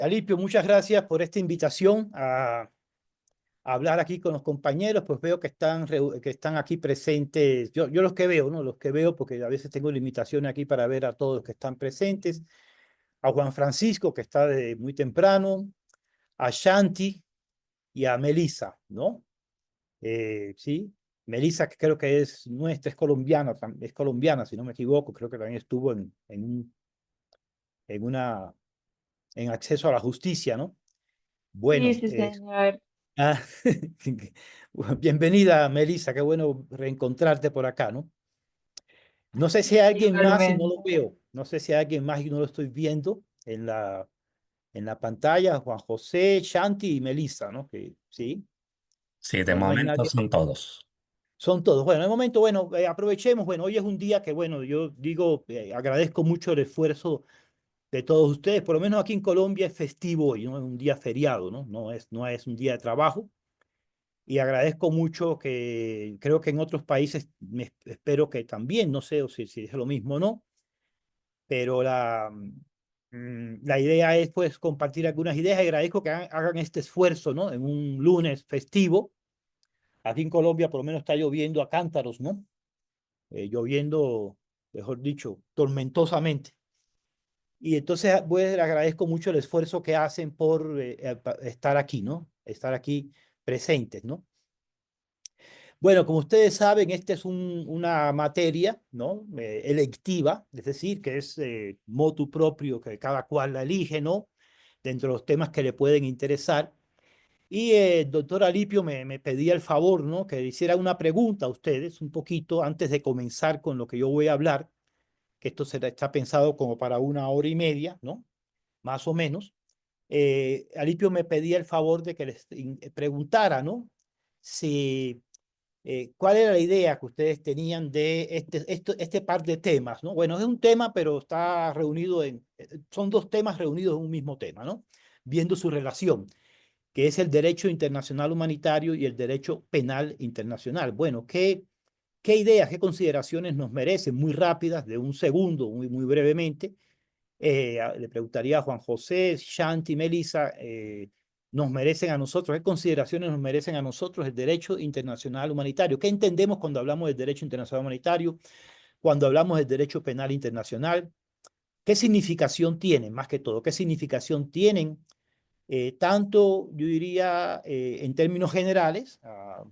Alipio, muchas gracias por esta invitación a hablar aquí con los compañeros. Pues veo que están aquí presentes. Yo los que veo, ¿no? Los que veo, porque a veces tengo limitaciones aquí para ver a todos los que están presentes. A Juan Francisco, que está de muy temprano, a Shanti y a Melissa, ¿no? Sí, Melissa, que creo que es nuestra, es colombiana, si no me equivoco, creo que también estuvo en una, en acceso a la justicia, ¿no? Sí, Bueno, sí, señor. ah, bienvenida, Melissa, qué bueno reencontrarte por acá, ¿no? No sé si hay alguien más y no Igualmente. lo veo, no sé si hay alguien más y no lo estoy viendo en la pantalla, Juan José, Shanti y Melissa, ¿no? Que sí, Sí, de no hay momento nadie. son todos. Son todos. Bueno, en el momento, bueno, aprovechemos, bueno, hoy es un día que, bueno, yo digo, agradezco mucho el esfuerzo de todos ustedes, por lo menos aquí en Colombia es festivo hoy, ¿no? Es un día feriado, ¿no? No es un día de trabajo. Y agradezco mucho que creo que en otros países, espero que también, no sé o si es lo mismo o no, pero la idea es pues compartir algunas ideas. Agradezco que hagan este esfuerzo, ¿no? En un lunes festivo. Aquí en Colombia por lo menos está lloviendo a cántaros, ¿no? Lloviendo, mejor dicho, tormentosamente. Y entonces pues agradezco mucho el esfuerzo que hacen por estar aquí, ¿no? Estar aquí presentes, ¿no? Bueno, como ustedes saben, esta es una materia, ¿no? Electiva, es decir, que es motu propio, que cada cual la elige, ¿no? Dentro de los temas que le pueden interesar. Y el doctor Alipio me pedía el favor, ¿no? Que le hiciera una pregunta a ustedes un poquito antes de comenzar con lo que yo voy a hablar, que esto está pensado como para 1 hora y media, ¿no? Más o menos. Alipio me pedía el favor de que les preguntara, ¿no? Si ¿cuál era la idea que ustedes tenían de este par de temas, ¿no? Bueno, es un tema, pero está reunido son dos temas reunidos en un mismo tema, ¿no? Viendo su relación, que es el derecho internacional humanitario y el derecho penal internacional. Bueno, ¿qué ideas, qué consideraciones nos merecen? Muy rápidas, de un segundo, muy brevemente. Le preguntaría a Juan José, Shanti, Melissa, nos merecen a nosotros, ¿qué consideraciones nos merecen a nosotros el derecho internacional humanitario? ¿Qué entendemos cuando hablamos del derecho internacional humanitario? Cuando hablamos del derecho penal internacional, ¿qué significación tienen, más que todo? ¿Qué significación tienen? Tanto, yo diría, en términos generales,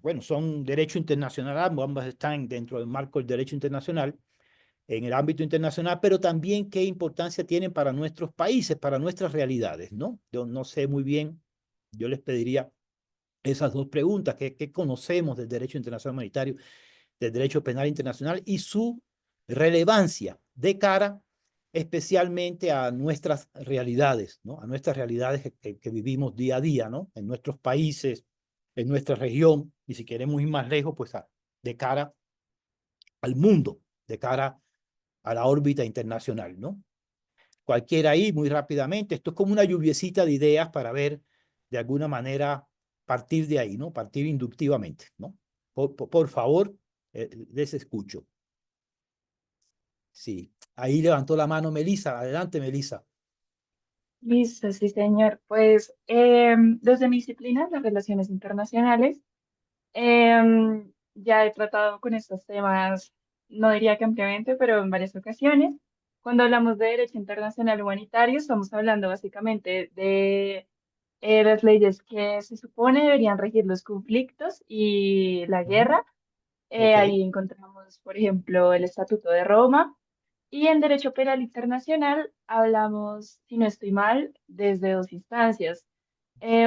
bueno, son derecho internacional, ambas están dentro del marco del derecho internacional, en el ámbito internacional, pero también qué importancia tienen para nuestros países, para nuestras realidades, ¿no? Yo no sé muy bien, yo les pediría esas dos preguntas, ¿qué conocemos del derecho internacional humanitario, del derecho penal internacional y su relevancia de cara especialmente a nuestras realidades, ¿no? A nuestras realidades que vivimos día a día, ¿no? En nuestros países, en nuestra región, y si queremos ir más lejos, pues de cara al mundo, de cara a la órbita internacional, ¿no? Cualquiera ahí, muy rápidamente. Esto es como una lluviecita de ideas para ver, de alguna manera, partir de ahí, ¿no? Partir inductivamente, ¿no? Por favor, les escucho. Sí, ahí levantó la mano Melissa. Adelante, Melissa. Listo, sí, señor. Pues desde mi disciplina, las relaciones internacionales, ya he tratado con estos temas, no diría que ampliamente, pero en varias ocasiones. Cuando hablamos de derecho internacional humanitario, estamos hablando básicamente de las leyes que se supone deberían regir los conflictos y la Ujú. guerra. Ok, Ahí encontramos, por ejemplo, el Estatuto de Roma. Y en derecho penal internacional hablamos, si no estoy mal, desde dos instancias.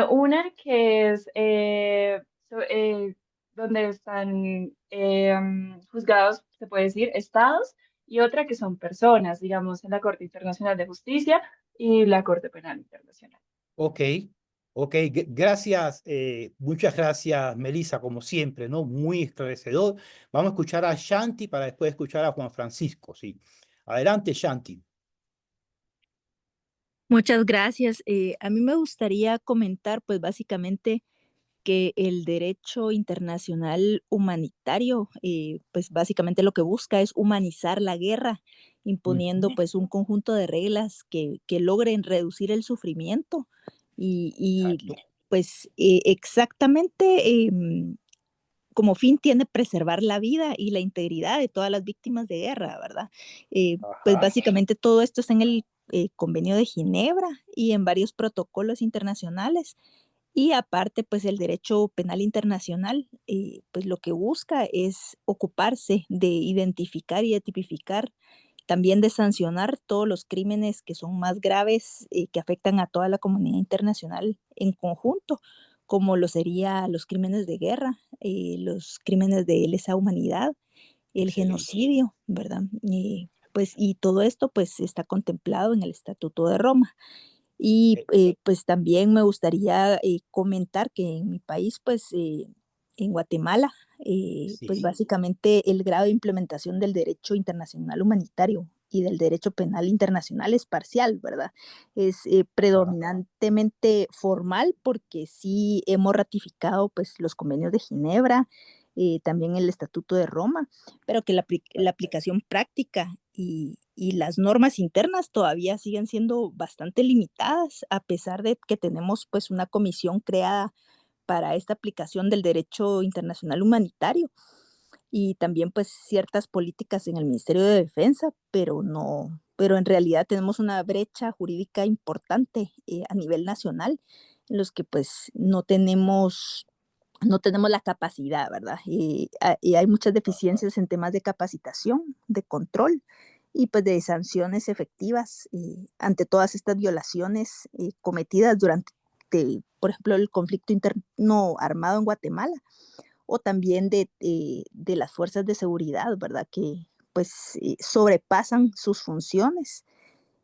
Una que es donde están juzgados, se puede decir, estados, y otra que son personas, digamos, en la Corte Internacional de Justicia y la Corte Penal Internacional. ok, ok. Gracias, muchas gracias, Melissa, como siempre, ¿no? Muy esclarecedor. Vamos a escuchar a Shanti para después escuchar a Juan Francisco, sí. Adelante, Shanti. Muchas gracias. A mí me gustaría comentar, pues básicamente, que el derecho internacional humanitario, pues básicamente lo que busca es humanizar la guerra, imponiendo Ujú. pues un conjunto de reglas que logren reducir el sufrimiento y Exacto. pues exactamente como fin tiene preservar la vida y la integridad de todas las víctimas de guerra, ¿verdad? Pues Ajá. básicamente todo esto está en el Convenio de Ginebra y en varios protocolos internacionales. Y aparte, pues el derecho penal internacional, pues lo que busca es ocuparse de identificar y de tipificar, también de sancionar todos los crímenes que son más graves, que afectan a toda la comunidad internacional en conjunto, como lo sería los crímenes de guerra, los crímenes de lesa humanidad, el Excelente. genocidio, ¿verdad? Pues y todo esto pues está contemplado en el Estatuto de Roma. Y, Eh, pues, también me gustaría, comentar que en mi país, pues, en Guatemala, pues, sí. básicamente el grado de implementación del derecho internacional humanitario y del derecho penal internacional es parcial, ¿verdad? Es, Ajá. predominantemente formal, porque sí hemos ratificado, pues, los convenios de Ginebra, también el Estatuto de Roma, pero que la aplicación práctica y las normas internas todavía siguen siendo bastante limitadas, a pesar de que tenemos pues una comisión creada para esta aplicación del derecho internacional humanitario y también pues ciertas políticas en el Ministerio de Defensa, pero en realidad tenemos una brecha jurídica importante a nivel nacional en los que pues no tenemos la capacidad, ¿verdad? Y hay muchas deficiencias en temas de capacitación, de control y pues de sanciones efectivas ante todas estas violaciones cometidas durante, por ejemplo, el conflicto interno armado en Guatemala o también de las fuerzas de seguridad, ¿verdad? Que pues sobrepasan sus funciones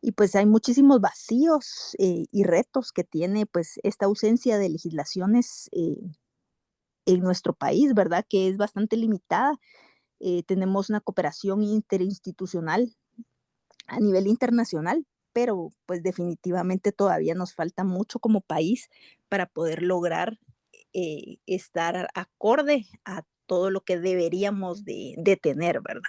y pues hay muchísimos vacíos y retos que tiene pues esta ausencia de legislaciones en nuestro país, ¿verdad? Que es bastante limitada. Tenemos una cooperación interinstitucional a nivel internacional, pero pues definitivamente todavía nos falta mucho como país para poder lograr estar acorde a todo lo que deberíamos de tener, ¿verdad?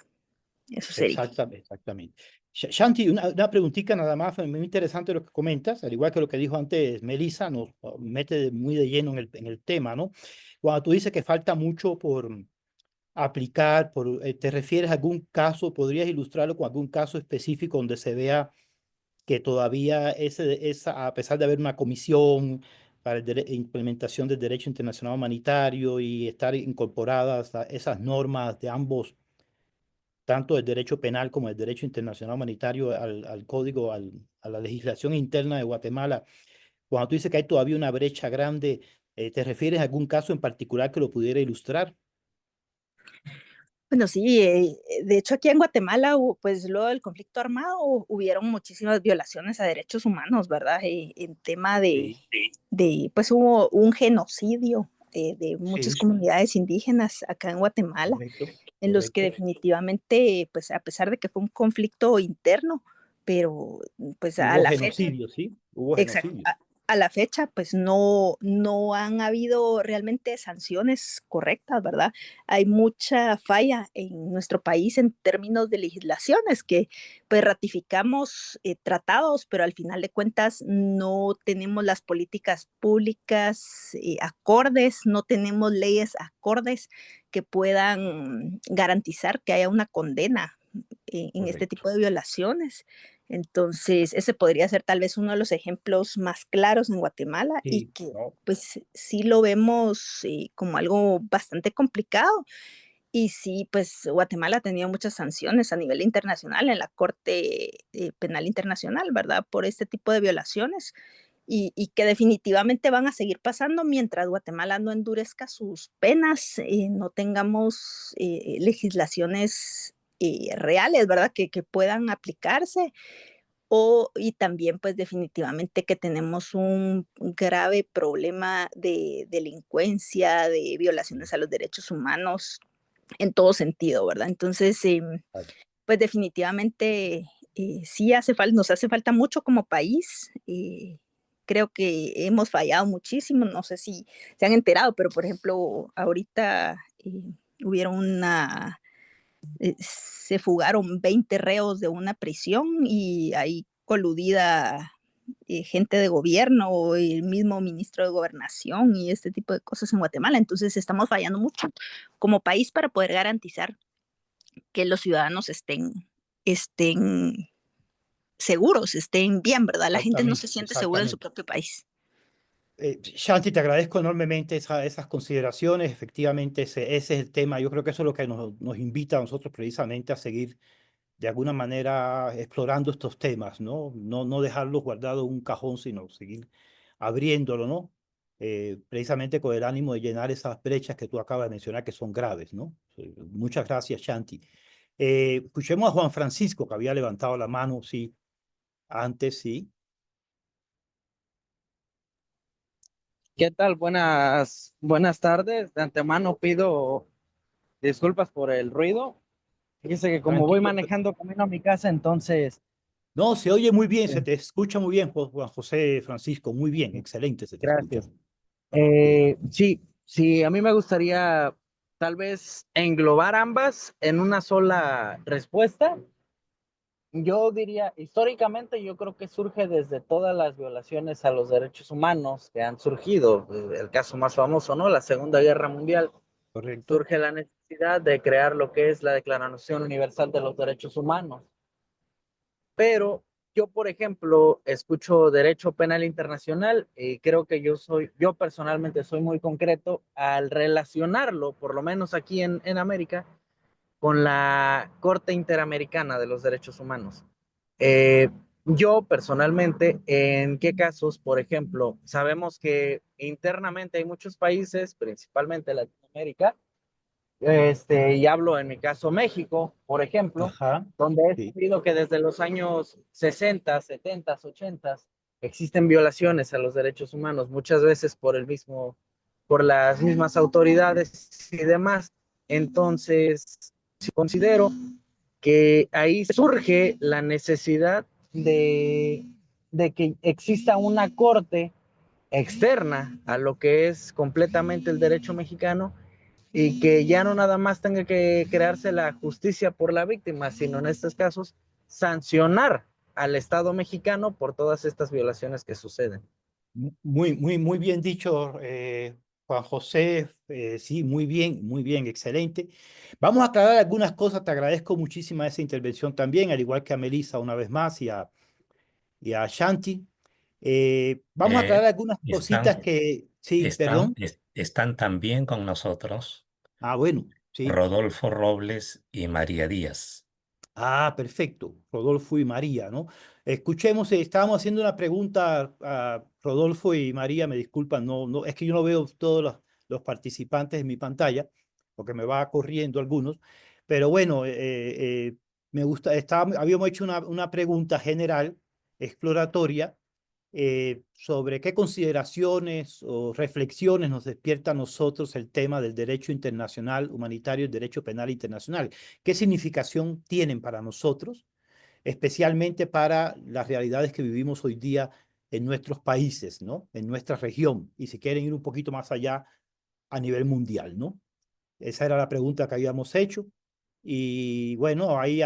Eso sería. Exactamente, exactamente. Shanti, una preguntita nada más, fue muy interesante lo que comentas, al igual que lo que dijo antes Melissa, nos mete muy de lleno en el tema, ¿no? Cuando tú dices que falta mucho por aplicar, ¿te refieres a algún caso, podrías ilustrarlo con algún caso específico donde se vea que todavía a pesar de haber una comisión para implementación del derecho internacional humanitario y estar incorporadas esas normas de ambos, tanto el derecho penal como el derecho internacional humanitario al código, a la legislación interna de Guatemala. Cuando tú dices que hay todavía una brecha grande, ¿te refieres a algún caso en particular que lo pudiera ilustrar? Bueno, sí, de hecho aquí en Guatemala, pues luego del conflicto armado hubieron muchísimas violaciones a derechos humanos, ¿verdad? En tema Sí, pues hubo un genocidio de muchas sí, comunidades indígenas acá en Guatemala, correcto, en los que correcto. definitivamente, pues a pesar de que fue un conflicto interno, pero pues a Hubo la fecha. genocidio, sí, hubo Exacto. genocidio. A la fecha, pues no han habido realmente sanciones correctas, ¿verdad? Hay mucha falla en nuestro país en términos de legislaciones que pues ratificamos tratados, pero al final de cuentas no tenemos las políticas públicas acordes, no tenemos leyes acordes que puedan garantizar que haya una condena en este Correcto. tipo de violaciones. Entonces, ese podría ser tal vez uno de los ejemplos más claros en Guatemala y Sí, que no, pues sí lo vemos como algo bastante complicado. Y sí, pues Guatemala ha tenido muchas sanciones a nivel internacional en la Corte Penal Internacional, ¿verdad? Por este tipo de violaciones y que definitivamente van a seguir pasando mientras Guatemala no endurezca sus penas, no tengamos legislaciones reales, ¿verdad? Que puedan aplicarse y también pues definitivamente que tenemos un grave problema de delincuencia, de sí, violaciones a los derechos humanos en todo sentido, ¿verdad? Entonces, pues definitivamente sí nos hace falta mucho como país creo que hemos fallado muchísimo, no sé si se han enterado, pero por ejemplo, ahorita hubieron se fugaron 20 reos de una prisión y ahí coludida gente de gobierno o el mismo ministro de gobernación y este tipo de cosas en Guatemala. Entonces estamos fallando mucho como país para poder garantizar que los ciudadanos estén seguros, estén bien, ¿verdad? La gente no se Exactamente, siente segura en su exactamente. propio país. Shanti, te agradezco enormemente esas consideraciones. Efectivamente, ese es el tema. Yo creo que eso es lo que nos invita a nosotros precisamente a seguir de alguna manera explorando estos temas, ¿no? No dejarlos guardados en un cajón, sino seguir abriéndolo, ¿no? Precisamente con el ánimo de llenar esas brechas que tú acabas de mencionar que son graves, ¿no? Muchas gracias, Shanti. Escuchemos a Juan Francisco, que había levantado la mano, sí, antes, sí. ¿Qué tal? Buenas tardes. De antemano pido disculpas por el ruido. Fíjese que como voy Tranquilo. manejando camino a mi casa, entonces, No, se oye muy bien, se eh, te escucha muy bien, Juan José Francisco, muy bien, excelente se te escucha. gracias. Sí. Sí, a mí me gustaría tal vez englobar ambas en una sola respuesta. Yo diría, históricamente, yo creo que surge desde todas las violaciones a los derechos humanos que han surgido. El caso más famoso, ¿no? La Segunda Guerra Mundial. Correcto. Surge la necesidad de crear lo que es la Declaración Universal de los Derechos Humanos. Pero yo, por ejemplo, escucho derecho penal internacional y creo que yo personalmente soy muy concreto al relacionarlo, por lo menos aquí en América, con la Corte Interamericana de los Derechos Humanos. Eh, yo personalmente, ¿en qué casos? Por ejemplo, sabemos que internamente hay muchos países, principalmente Latinoamérica, y hablo en mi caso México, por ejemplo, Ajá. donde he Sí. sabido que desde los años 60, 70, 80 existen violaciones a los derechos humanos, muchas veces por las mismas autoridades y demás. Entonces, considero que ahí surge la necesidad de que exista una corte externa a lo que es completamente el derecho mexicano y que ya no nada más tenga que crearse la justicia por la víctima, sino en estos casos sancionar al Estado mexicano por todas estas violaciones que suceden. Muy bien dicho, Juan José. Sí, muy bien, excelente. Vamos a aclarar algunas cosas. Te agradezco muchísimo esa intervención también, al igual que a Melissa una vez más y a Shanti. Vamos a aclarar Eh, algunas cositas están, que, sí, perdón. están también con nosotros Ah, bueno, sí. Rodolfo Robles y María Díaz. Ah, perfecto. Rodolfo y María, ¿no? Escuchemos, estábamos haciendo una pregunta a Rodolfo y María, me disculpan, es que yo no veo todos los participantes en mi pantalla, porque me va corriendo algunos, pero bueno, me gusta, habíamos hecho una pregunta general, exploratoria, sobre qué consideraciones o reflexiones nos despierta a nosotros el tema del derecho internacional humanitario, el derecho penal internacional. ¿Qué significación tienen para nosotros, especialmente para las realidades que vivimos hoy día en nuestros países, ¿no? En nuestra región, y si quieren ir un poquito más allá a nivel mundial, ¿no? Esa era la pregunta que habíamos hecho. Y bueno, ahí se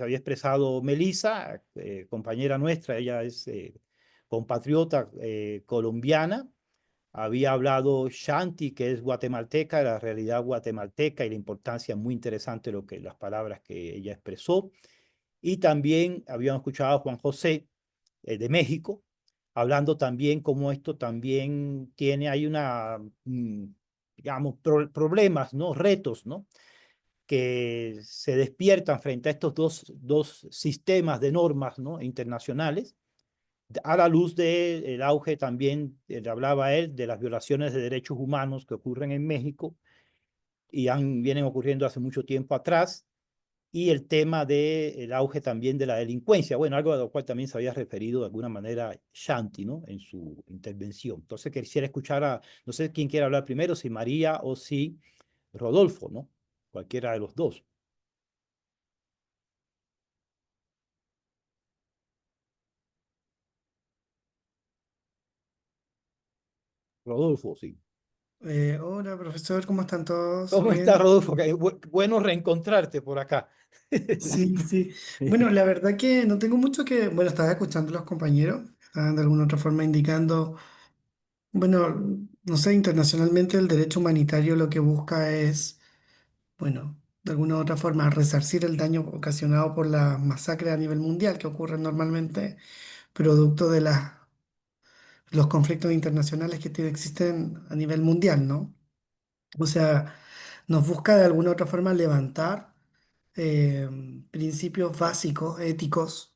había expresado Melissa, compañera nuestra, ella es compatriota colombiana. Había hablado Shanti, que es guatemalteca, de la realidad guatemalteca y la importancia muy interesante de las palabras que ella expresó. Y también habíamos escuchado a Juan José, de México, hablando también cómo esto también hay digamos, problemas, ¿no? Retos, ¿no? Que se despiertan frente a estos dos sistemas de normas, ¿no? Internacionales, a la luz del auge también, hablaba él, de las violaciones de derechos humanos que ocurren en México y vienen ocurriendo hace mucho tiempo atrás, y el tema del auge también de la delincuencia, bueno, algo a lo cual también se había referido de alguna manera Shanti, ¿no? En su intervención. Entonces quisiera escuchar no sé quién quiere hablar primero, si María o si Rodolfo, ¿no? Cualquiera de los dos. Rodolfo, sí. Hola, profesor, ¿cómo están todos? ¿Cómo estás, ¿Bien? Rodolfo? Bueno reencontrarte por acá. Sí, sí. Bueno, la verdad que no tengo mucho que... Bueno, estaba escuchando a los compañeros, estaban de alguna otra forma indicando, bueno, no sé, internacionalmente el derecho humanitario lo que busca es, bueno, de alguna u otra forma resarcir el daño ocasionado por la masacre a nivel mundial que ocurre normalmente producto de los conflictos internacionales que existen a nivel mundial, ¿no? O sea, nos busca de alguna otra forma levantar eh, principios básicos, éticos,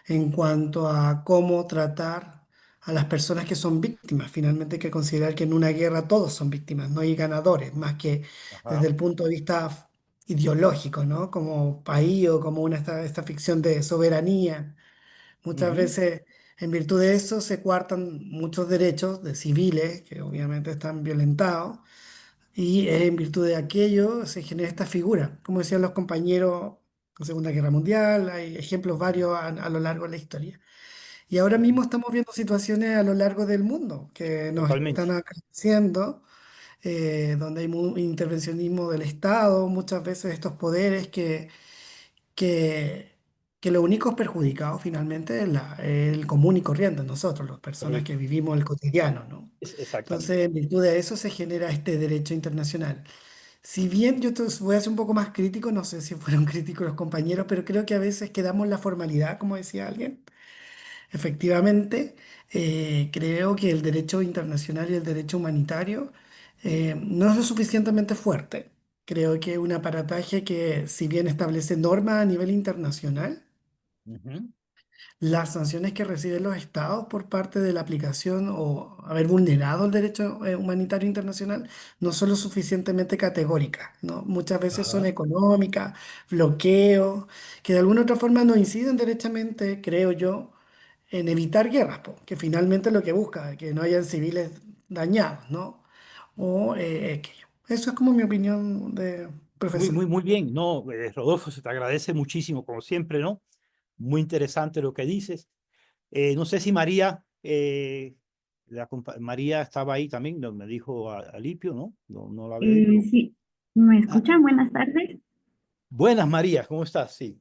en cuanto a cómo tratar a las personas que son víctimas. Finalmente hay que considerar que en una guerra todos son víctimas, no hay ganadores, más que desde Ajá. el punto de vista ideológico, ¿no? Como país o como esta ficción de soberanía. Muchas Ujú. veces, en virtud de eso, se coartan muchos derechos de civiles que obviamente están violentados y en virtud de aquello se genera esta figura. Como decían los compañeros, en Segunda Guerra Mundial, hay ejemplos varios a lo largo de la historia. Y ahora mismo Ujú. estamos viendo situaciones a lo largo del mundo que nos están Totalmente. acariciando, donde hay intervencionismo del Estado, muchas veces estos poderes que, que los únicos perjudicados finalmente es el común y corriente, nosotros, las personas que Correcto. vivimos el cotidiano, ¿no? Entonces, Exactamente. en virtud de eso se genera este derecho internacional. Si bien yo voy a ser un poco más crítico, no sé si fueron críticos los compañeros, pero creo que a veces quedamos en la formalidad, como decía alguien. Efectivamente, creo que el derecho internacional y el derecho humanitario no es lo suficientemente fuerte. Creo que es un aparataje que, si bien establece normas a nivel internacional, Ujú. las sanciones que reciben los estados por parte de la aplicación o haber vulnerado el derecho humanitario internacional no son lo suficientemente categóricas, ¿no? Muchas veces son Ajá. económicas, bloqueos, que de alguna otra forma no inciden derechamente, creo yo, en evitar guerras, po, que finalmente lo que busca, que no hayan civiles dañados, ¿no? O aquello. Eso es como mi opinión de Muy, profesor. muy, muy bien. No, Rodolfo, se te agradece muchísimo, como siempre, ¿no? Muy interesante lo que dices. No sé si María, María estaba ahí también, me dijo Alipio, ¿no? No, no la veo ahí, pero... Sí, ¿me Ah, escuchan? Buenas tardes. buenas, María, ¿cómo estás? Sí.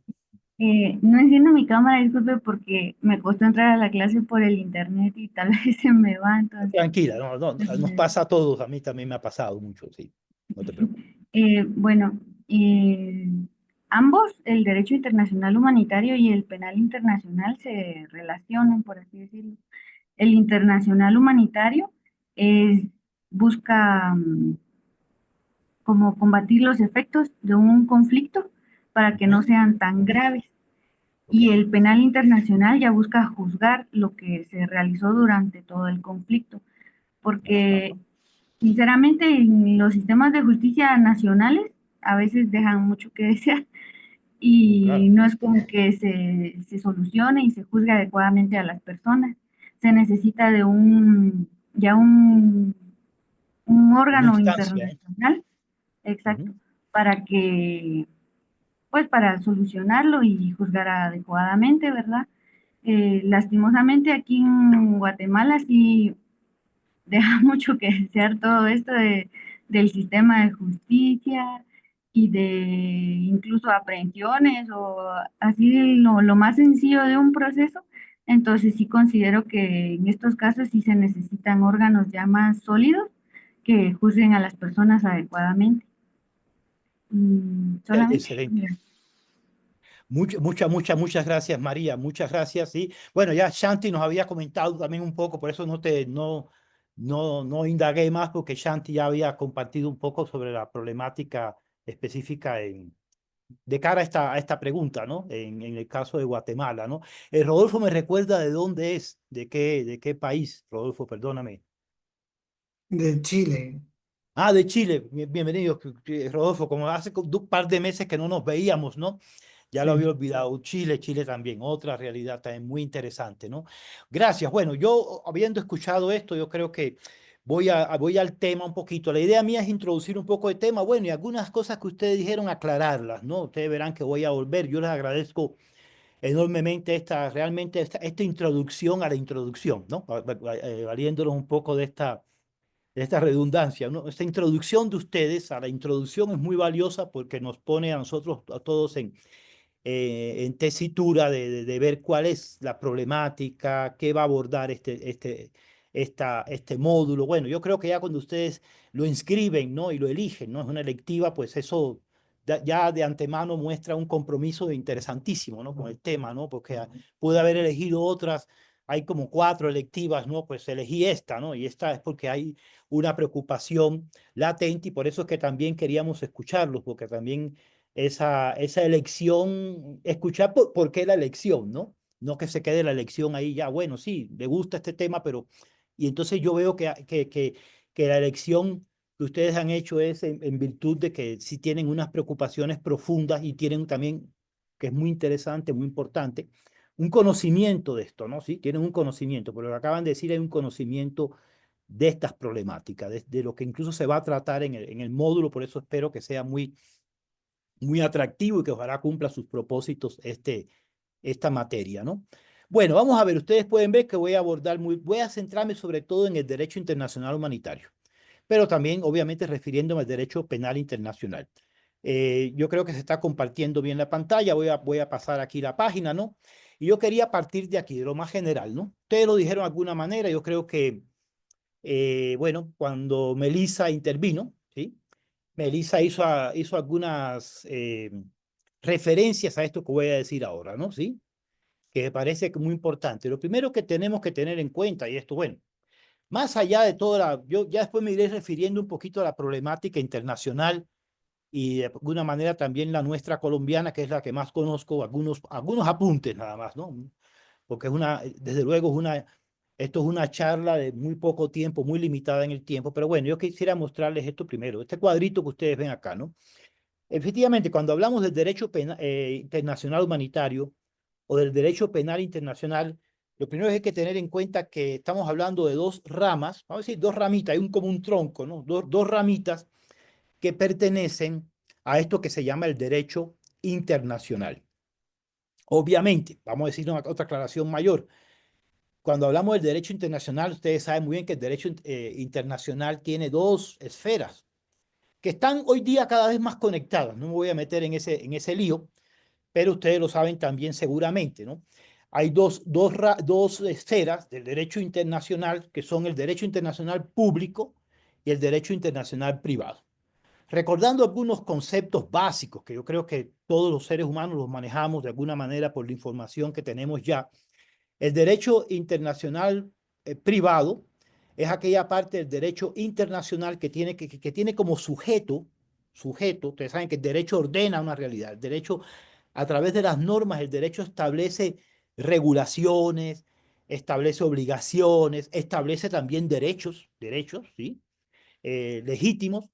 No enciendo mi cámara, disculpe, porque me costó entrar a la clase por el internet y tal vez se me va, entonces. Tranquila, no, no, nos eh, pasa a todos, a mí también me ha pasado mucho, sí. No te preocupes. bueno, eh, ambos, el derecho internacional humanitario y el penal internacional, se relacionan, por así decirlo. El internacional humanitario es, busca como combatir los efectos de un conflicto para que no Ujú. sean tan graves. Ok. Y el penal internacional ya busca juzgar lo que se realizó durante todo el conflicto, Ajá. porque sinceramente en los sistemas de justicia nacionales a veces dejan mucho que desear y Claro. no es como que se solucione y se juzgue adecuadamente a las personas. Se necesita de ya un Una órgano instancia, ¿eh? internacional, exacto, Ujú. para que, pues para solucionarlo y juzgar adecuadamente, ¿verdad? Lastimosamente aquí en Guatemala sí deja mucho que desear todo esto del sistema de justicia y de incluso aprehensiones o así lo más sencillo de un proceso. Entonces sí considero que en estos casos sí se necesitan órganos ya más sólidos que juzguen a las personas adecuadamente. Solamente, Excelente. mira. Muchas gracias, María. Muchas gracias. Sí. Bueno, ya Shanti nos había comentado también un poco, por eso no indagué más, porque Shanti ya había compartido un poco sobre la problemática específica de cara a esta pregunta, ¿no? En el caso de Guatemala, ¿no? Rodolfo me recuerda de dónde es, de qué país, Rodolfo, perdóname. De Chile. Ah, de Chile. Bienvenido, Rodolfo. Como hace un par de meses que no nos veíamos, ¿no? Ya lo había Sí. olvidado. Chile también, otra realidad también muy interesante, ¿no? Gracias. Bueno, yo habiendo escuchado esto, yo creo que voy al tema un poquito. La idea mía es introducir un poco de tema, bueno, y algunas cosas que ustedes dijeron, aclararlas, ¿no? Ustedes verán que voy a volver. Yo les agradezco enormemente realmente esta introducción a la introducción, ¿no? Valiéndonos un poco de esta redundancia, ¿no? Esta introducción de ustedes a la introducción es muy valiosa porque nos pone a nosotros, a todos en tesitura de ver cuál es la problemática, qué va a abordar este módulo. Bueno, yo creo que ya cuando ustedes lo inscriben, ¿no? Y lo eligen, ¿no? Es una electiva, pues eso ya de antemano muestra un compromiso interesantísimo, ¿no? Con el tema, ¿no? Porque pude haber elegido otras, hay como 4 electivas, ¿no? Pues elegí esta, ¿no? Y esta es porque hay una preocupación latente y por eso es que también queríamos escucharlos, porque también esa elección, escuchar por qué la elección, ¿no? No que se quede la elección ahí ya, bueno, sí, le gusta este tema, pero... Y entonces yo veo que la elección que ustedes han hecho es en virtud de que sí tienen unas preocupaciones profundas y tienen también, que es muy interesante, muy importante, un conocimiento de esto, ¿no? Sí, tienen un conocimiento, pero lo que acaban de decir hay un conocimiento de estas problemáticas, de lo que incluso se va a tratar en el módulo, por eso espero que sea muy atractivo y que ojalá cumpla sus propósitos esta materia, ¿no? Bueno, vamos a ver, ustedes pueden ver que voy a centrarme sobre todo en el derecho internacional humanitario, pero también obviamente refiriéndome al derecho penal internacional. Yo creo que se está compartiendo bien la pantalla, voy a pasar aquí la página, ¿no? Y yo quería partir de aquí, de lo más general, ¿no? Ustedes lo dijeron de alguna manera, yo creo que, bueno, cuando Melissa intervino, ¿sí? Melissa hizo algunas referencias a esto que voy a decir ahora, ¿no? ¿Sí? Que me parece que muy importante. Lo primero que tenemos que tener en cuenta, y esto, bueno, más allá de toda yo ya después me iré refiriendo un poquito a la problemática internacional y de alguna manera también la nuestra colombiana, que es la que más conozco, algunos apuntes nada más, ¿no? Porque desde luego esto es una charla de muy poco tiempo, muy limitada en el tiempo, pero bueno, yo quisiera mostrarles esto primero, este cuadrito que ustedes ven acá, ¿no? Efectivamente, cuando hablamos del derecho internacional humanitario o del derecho penal internacional, lo primero es que hay que tener en cuenta que estamos hablando de 2 ramas, vamos a decir 2 ramitas, hay como un tronco, ¿no? Dos ramitas que pertenecen a esto que se llama el derecho internacional. Obviamente, vamos a decir otra aclaración mayor. Cuando hablamos del derecho internacional, ustedes saben muy bien que el derecho internacional tiene 2 esferas que están hoy día cada vez más conectadas. No me voy a meter en ese lío, pero ustedes lo saben también seguramente, ¿no? Hay dos esferas del derecho internacional, que son el derecho internacional público y el derecho internacional privado. Recordando algunos conceptos básicos que yo creo que todos los seres humanos los manejamos de alguna manera por la información que tenemos ya, el derecho internacional privado es aquella parte del derecho internacional que tiene como sujeto, ustedes saben que el derecho ordena una realidad, el derecho a través de las normas, el derecho establece regulaciones, establece obligaciones, establece también derechos, ¿sí? Legítimos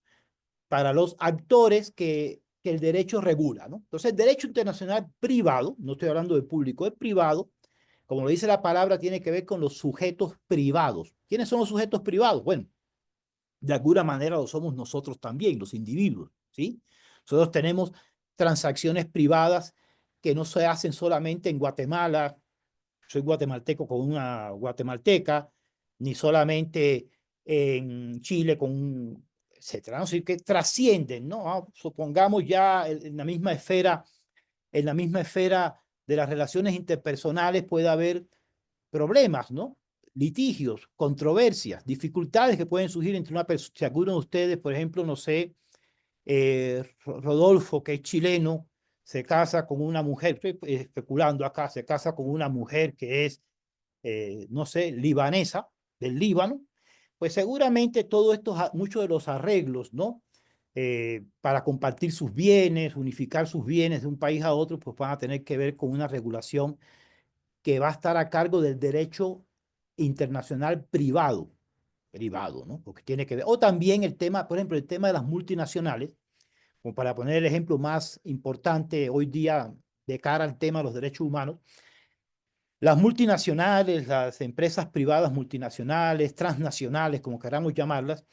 para los actores que el derecho regula, ¿no? Entonces, el derecho internacional privado, no estoy hablando de público, es privado, como lo dice la palabra, tiene que ver con los sujetos privados. ¿Quiénes son los sujetos privados? Bueno, de alguna manera lo somos nosotros también, los individuos, ¿sí? Nosotros tenemos transacciones privadas que no se hacen solamente en Guatemala, soy guatemalteco con una guatemalteca, ni solamente en Chile con etcétera, ¿no? Así que trascienden, ¿no? Supongamos ya en la misma esfera de las relaciones interpersonales puede haber problemas, ¿no? Litigios, controversias, dificultades que pueden surgir entre una persona, si alguno de ustedes, por ejemplo, no sé, Rodolfo, que es chileno, se casa con una mujer, estoy especulando acá, se casa con una mujer que es, no sé, libanesa, del Líbano, pues seguramente todo esto, muchos de los arreglos, ¿no? Para compartir sus bienes, unificar sus bienes de un país a otro, pues van a tener que ver con una regulación que va a estar a cargo del derecho internacional privado, ¿no? Porque tiene que ver, o también el tema, por ejemplo, el tema de las multinacionales, como para poner el ejemplo más importante hoy día de cara al tema de los derechos humanos, las multinacionales, las empresas privadas multinacionales, transnacionales, como queramos llamarlas,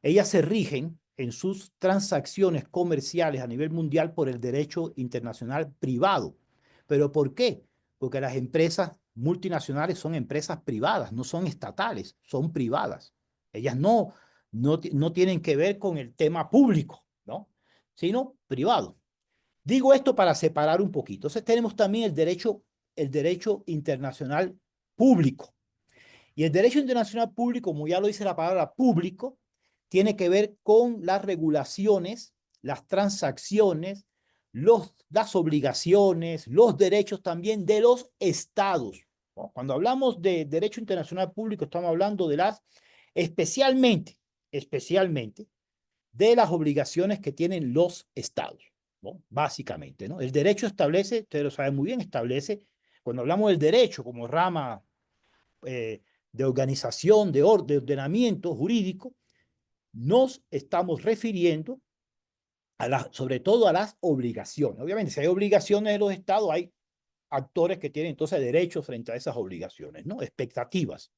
ellas se rigen en sus transacciones comerciales a nivel mundial por el derecho internacional privado. ¿Pero por qué? Porque las empresas multinacionales son empresas privadas, no son estatales, son privadas. Ellas no no tienen que ver con el tema público, ¿no? Sino privado. Digo esto para separar un poquito. Entonces tenemos también el derecho internacional público. Y el derecho internacional público, como ya lo dice la palabra público, tiene que ver con las regulaciones, las transacciones, las obligaciones, los derechos también de los estados. ¿No? Cuando hablamos de derecho internacional público, estamos hablando de especialmente de las obligaciones que tienen los estados, ¿no? Básicamente, ¿no? El derecho establece, ustedes lo saben muy bien, establece, cuando hablamos del derecho como rama de organización, de ordenamiento jurídico, nos estamos refiriendo sobre todo a las obligaciones. Obviamente, si hay obligaciones de los estados, hay actores que tienen entonces derechos frente a esas obligaciones, ¿no? Expectativas.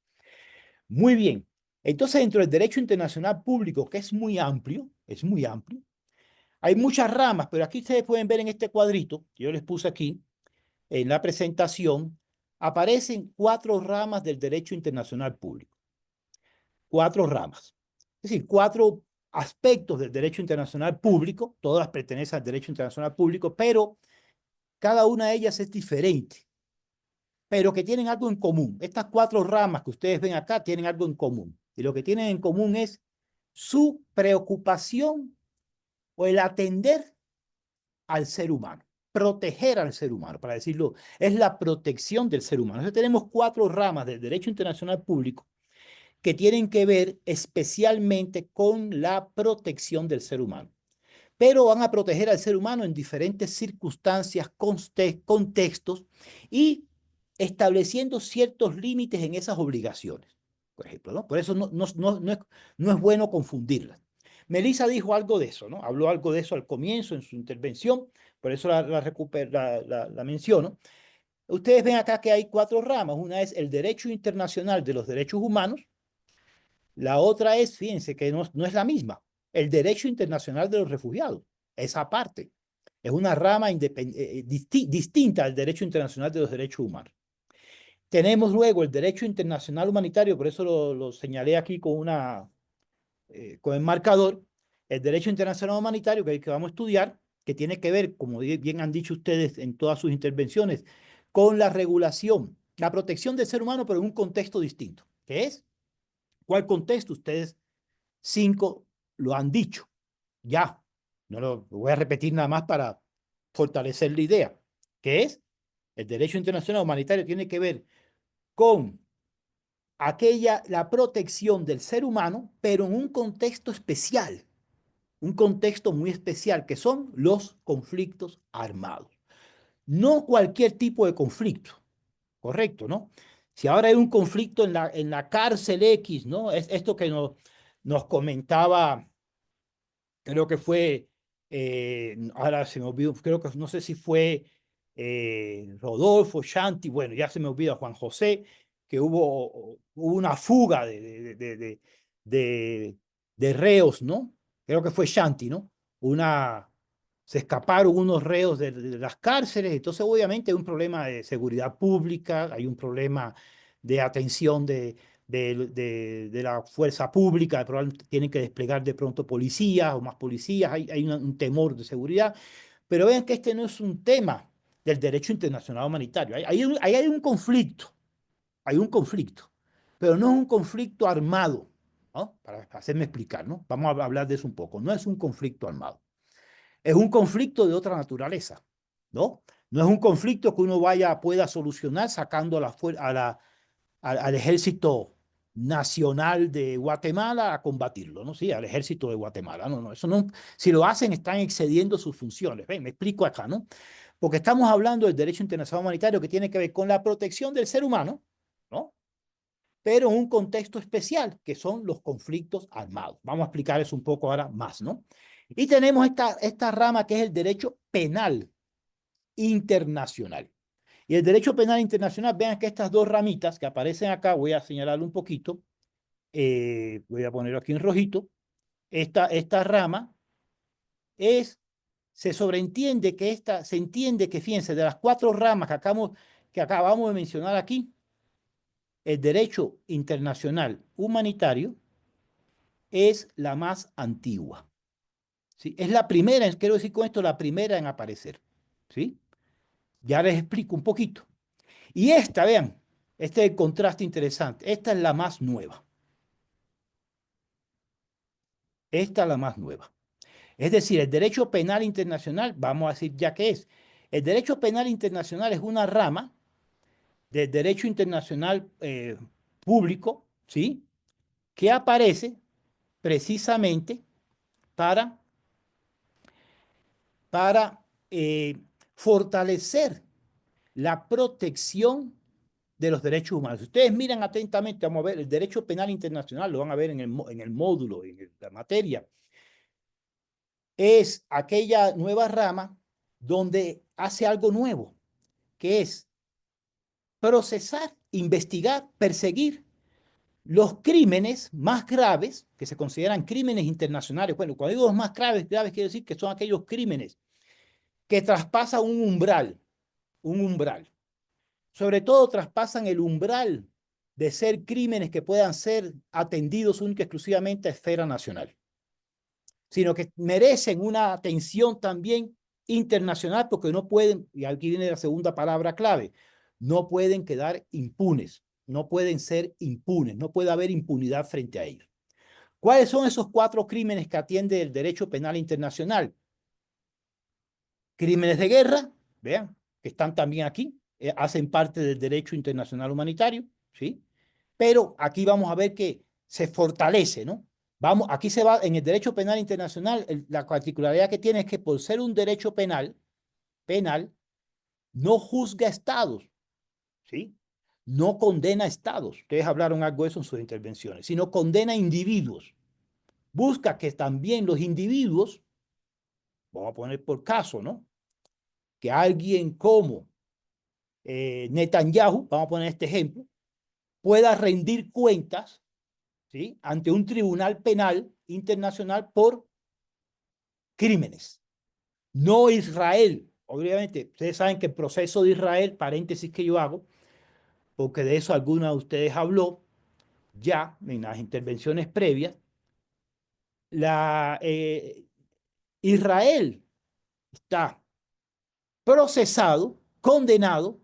Muy bien. Entonces, dentro del derecho internacional público, que es muy amplio, hay muchas ramas, pero aquí ustedes pueden ver en este cuadrito, que yo les puse aquí, en la presentación, aparecen 4 ramas del derecho internacional público. 4 ramas. Es decir, 4 aspectos del derecho internacional público, todas pertenecen al derecho internacional público, pero cada una de ellas es diferente, pero que tienen algo en común. Estas 4 ramas que ustedes ven acá tienen algo en común. Y lo que tienen en común es su preocupación o el atender al ser humano, proteger al ser humano, para decirlo, es la protección del ser humano. Entonces tenemos 4 ramas del derecho internacional público que tienen que ver especialmente con la protección del ser humano. Pero van a proteger al ser humano en diferentes circunstancias, contextos y estableciendo ciertos límites en esas obligaciones, por ejemplo, ¿no? Por eso no es bueno confundirlas. Melissa dijo algo de eso, ¿no? Habló algo de eso al comienzo en su intervención, por eso la menciono. Ustedes ven acá que hay 4 ramas. Una es el derecho internacional de los derechos humanos. La otra es, fíjense que no es la misma, el derecho internacional de los refugiados. Esa parte es una rama distinta al derecho internacional de los derechos humanos. Tenemos luego el derecho internacional humanitario, por eso lo señalé aquí con el marcador, el derecho internacional humanitario que vamos a estudiar, que tiene que ver, como bien han dicho ustedes en todas sus intervenciones, con la regulación, la protección del ser humano, pero en un contexto distinto. ¿Qué es? ¿Cuál contexto? Ustedes 5 lo han dicho. Ya, no lo voy a repetir nada más para fortalecer la idea. ¿Qué es? El derecho internacional humanitario tiene que ver con la protección del ser humano, pero en un contexto especial, un contexto muy especial, que son los conflictos armados. No cualquier tipo de conflicto, correcto, ¿no? Si ahora hay un conflicto en la cárcel X, ¿no? Es esto que nos comentaba, creo que fue, ahora se me olvidó, creo que no sé si fue Rodolfo, Shanti, bueno, ya se me olvidó, Juan José, que hubo una fuga de reos, ¿no? Creo que fue Shanti, ¿no? Se escaparon unos reos de las cárceles, entonces obviamente hay un problema de seguridad pública, hay un problema de atención de la fuerza pública, probablemente tienen que desplegar de pronto policías o más policías, hay un temor de seguridad, pero vean que este no es un tema del derecho internacional humanitario, hay un conflicto, pero no es un conflicto armado, ¿no? Para hacerme explicar, ¿no? Vamos a hablar de eso un poco, no es un conflicto armado. Es un conflicto de otra naturaleza, ¿no? No es un conflicto que uno pueda solucionar sacando al ejército nacional de Guatemala a combatirlo, ¿no? Sí, al ejército de Guatemala. No, eso no. Si lo hacen, están excediendo sus funciones. Ven, me explico acá, ¿no? Porque estamos hablando del derecho internacional humanitario que tiene que ver con la protección del ser humano, ¿no? Pero en un contexto especial, que son los conflictos armados. Vamos a explicar eso un poco ahora más, ¿no? Y tenemos esta rama que es el derecho penal internacional. Y el derecho penal internacional, vean que estas 2 ramitas que aparecen acá, voy a señalarlo un poquito, voy a ponerlo aquí en rojito, esta rama se sobreentiende que se entiende que, fíjense, de las 4 ramas que acabamos de mencionar aquí, el derecho internacional humanitario es la más antigua. ¿Sí? Es la primera, quiero decir con esto, la primera en aparecer. ¿Sí? Ya les explico un poquito. Y esta, vean, este es el contraste interesante. Esta es la más nueva. Esta es la más nueva. Es decir, el derecho penal internacional, vamos a decir ya qué es. El derecho penal internacional es una rama del derecho internacional público, ¿sí? Que aparece precisamente para fortalecer la protección de los derechos humanos. Si ustedes miran atentamente, vamos a ver, el derecho penal internacional, lo van a ver en el módulo, en la materia, es aquella nueva rama donde hace algo nuevo, que es procesar, investigar, perseguir los crímenes más graves, que se consideran crímenes internacionales. Bueno, cuando digo los más graves, quiere decir que son aquellos crímenes que traspasan un umbral. Sobre todo traspasan el umbral de ser crímenes que puedan ser atendidos única y exclusivamente a esfera nacional, sino que merecen una atención también internacional porque no pueden, y aquí viene la segunda palabra clave, no pueden quedar impunes, no pueden ser impunes, no puede haber impunidad frente a ellos. ¿Cuáles son esos 4 crímenes que atiende el derecho penal internacional? Crímenes de guerra, vean, que están también aquí, hacen parte del derecho internacional humanitario, ¿sí? Pero aquí vamos a ver que se fortalece, ¿no? Vamos, aquí se va, en el derecho penal internacional, la particularidad que tiene es que por ser un derecho penal, no juzga estados, ¿sí? No condena estados. Ustedes hablaron algo de eso en sus intervenciones, sino condena individuos. Busca que también los individuos, vamos a poner por caso, ¿no? Que alguien como Netanyahu, vamos a poner este ejemplo, pueda rendir cuentas, ¿sí? Ante un tribunal penal internacional por crímenes. No Israel. Obviamente, ustedes saben que el proceso de Israel, paréntesis que yo hago, porque de eso alguna de ustedes habló ya en las intervenciones previas, Israel está procesado, condenado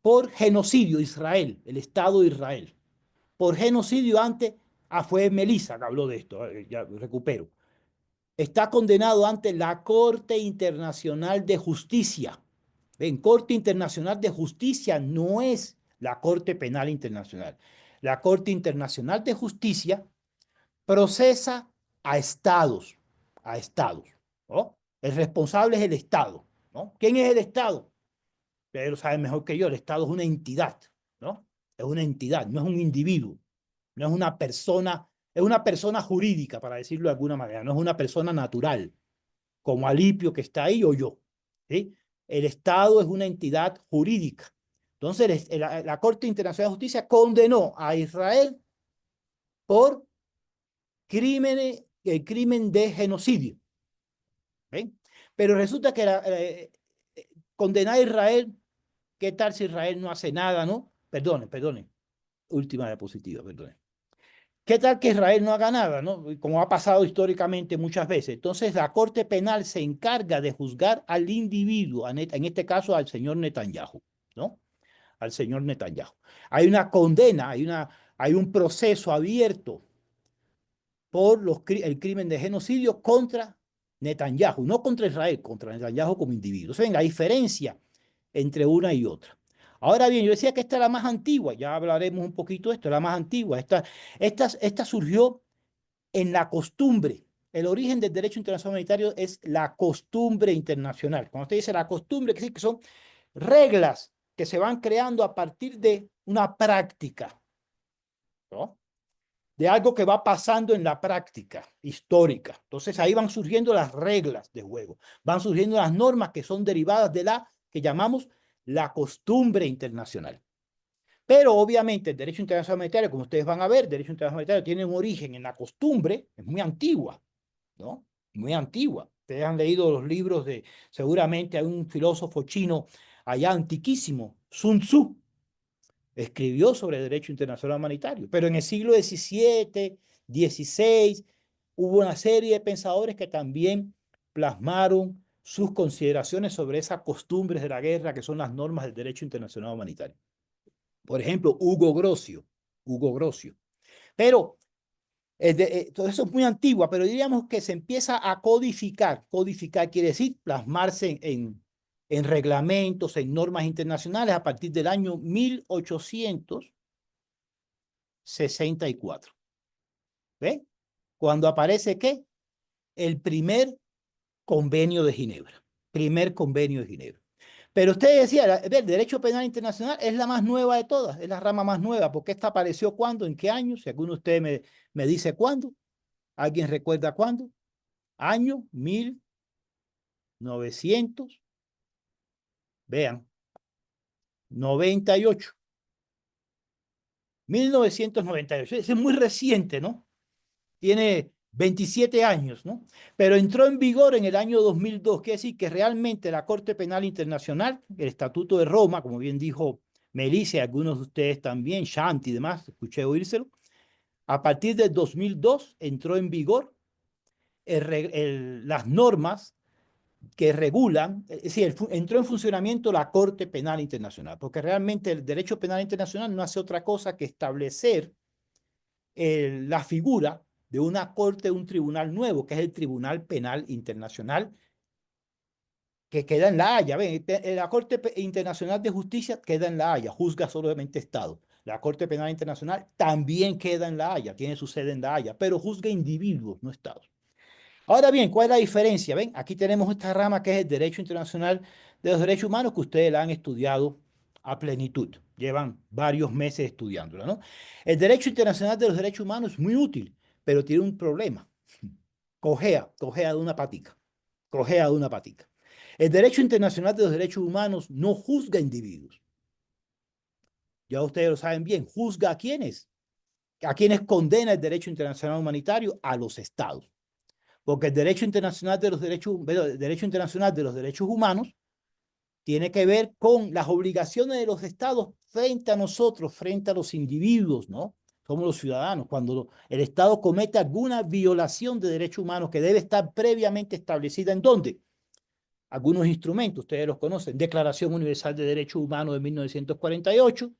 por genocidio Israel, el Estado de Israel, por genocidio ante, fue Melissa que habló de esto, ya recupero, está condenado ante la Corte Internacional de Justicia. Ven, Corte Internacional de Justicia no es la Corte Penal Internacional. La Corte Internacional de Justicia procesa a estados, ¿no? El responsable es el Estado, ¿no? ¿Quién es el Estado? Ustedes lo saben mejor que yo, el Estado es una entidad, ¿no? Es una entidad, no es un individuo, no es una persona jurídica, para decirlo de alguna manera, no es una persona natural, como Alipio que está ahí o yo, ¿sí? El Estado es una entidad jurídica. Entonces, la Corte Internacional de Justicia condenó a Israel por el crimen de genocidio. ¿Ven? Pero resulta que condenar a Israel, ¿qué tal si Israel no hace nada, no? Perdone. Última diapositiva, perdone. ¿Qué tal que Israel no haga nada, no? Como ha pasado históricamente muchas veces. Entonces, la Corte Penal se encarga de juzgar al individuo, en este caso al señor Netanyahu, ¿no? Al señor Netanyahu. Hay una condena, hay un proceso abierto por el crimen de genocidio contra Netanyahu, no contra Israel, contra Netanyahu como individuo. Ven la diferencia entre una y otra. Ahora bien, yo decía que esta es la más antigua, ya hablaremos un poquito de esto, la más antigua. Esta surgió en la costumbre. El origen del derecho internacional humanitario es la costumbre internacional. Cuando usted dice la costumbre, quiere decir que son reglas que se van creando a partir de una práctica, ¿no? De algo que va pasando en la práctica histórica. Entonces ahí van surgiendo las reglas de juego, van surgiendo las normas que son derivadas de la que llamamos la costumbre internacional. Pero obviamente el derecho internacional humanitario, como ustedes van a ver, el derecho internacional humanitario tiene un origen en la costumbre, es muy antigua, ¿no? Muy antigua. Ustedes han leído los libros seguramente hay un filósofo chino allá antiquísimo, Sun Tzu, escribió sobre derecho internacional humanitario, pero en el siglo XVII, XVI, hubo una serie de pensadores que también plasmaron sus consideraciones sobre esas costumbres de la guerra que son las normas del derecho internacional humanitario. Por ejemplo, Hugo Grocio. Pero todo eso es muy antiguo, pero diríamos que se empieza a codificar. Codificar quiere decir plasmarse en reglamentos, en normas internacionales a partir del año 1864. ¿Ve? Cuando aparece, ¿qué? El primer convenio de Ginebra. Pero usted decía, el derecho penal internacional es la más nueva de todas, es la rama más nueva, porque esta apareció ¿cuándo? ¿En qué año? Si alguno de ustedes me dice cuándo. ¿Alguien recuerda cuándo? Año 1900. Vean, 98. 1998. Es muy reciente, ¿no? Tiene 27 años, ¿no? Pero entró en vigor en el año 2002, quiere decir que realmente la Corte Penal Internacional, el Estatuto de Roma, como bien dijo Melissa y algunos de ustedes también, Shanti y demás, escuché oírselo, a partir del 2002 entró en vigor las normas que regulan, es decir, entró en funcionamiento la Corte Penal Internacional, porque realmente el derecho penal internacional no hace otra cosa que establecer la figura de una corte, un tribunal nuevo, que es el Tribunal Penal Internacional, que queda en La Haya. ¿Ven? La Corte Internacional de Justicia queda en La Haya, juzga solamente Estado. La Corte Penal Internacional también queda en La Haya, tiene su sede en La Haya, pero juzga individuos, no Estados. Ahora bien, ¿cuál es la diferencia? ¿Ven? Aquí tenemos esta rama que es el Derecho Internacional de los Derechos Humanos, que ustedes la han estudiado a plenitud. Llevan varios meses estudiándola, ¿no? El Derecho Internacional de los Derechos Humanos es muy útil, pero tiene un problema. Cojea de una patica. El Derecho Internacional de los Derechos Humanos no juzga individuos. Ya ustedes lo saben bien. ¿Juzga a quiénes? ¿A quiénes condena el Derecho Internacional Humanitario? A los estados. Porque el Derecho Internacional de los Derechos Humanos tiene que ver con las obligaciones de los estados frente a nosotros, frente a los individuos, ¿no? Somos los ciudadanos. Cuando el Estado comete alguna violación de derechos humanos que debe estar previamente establecida, ¿en dónde? Algunos instrumentos, ustedes los conocen, Declaración Universal de Derechos Humanos de 1948,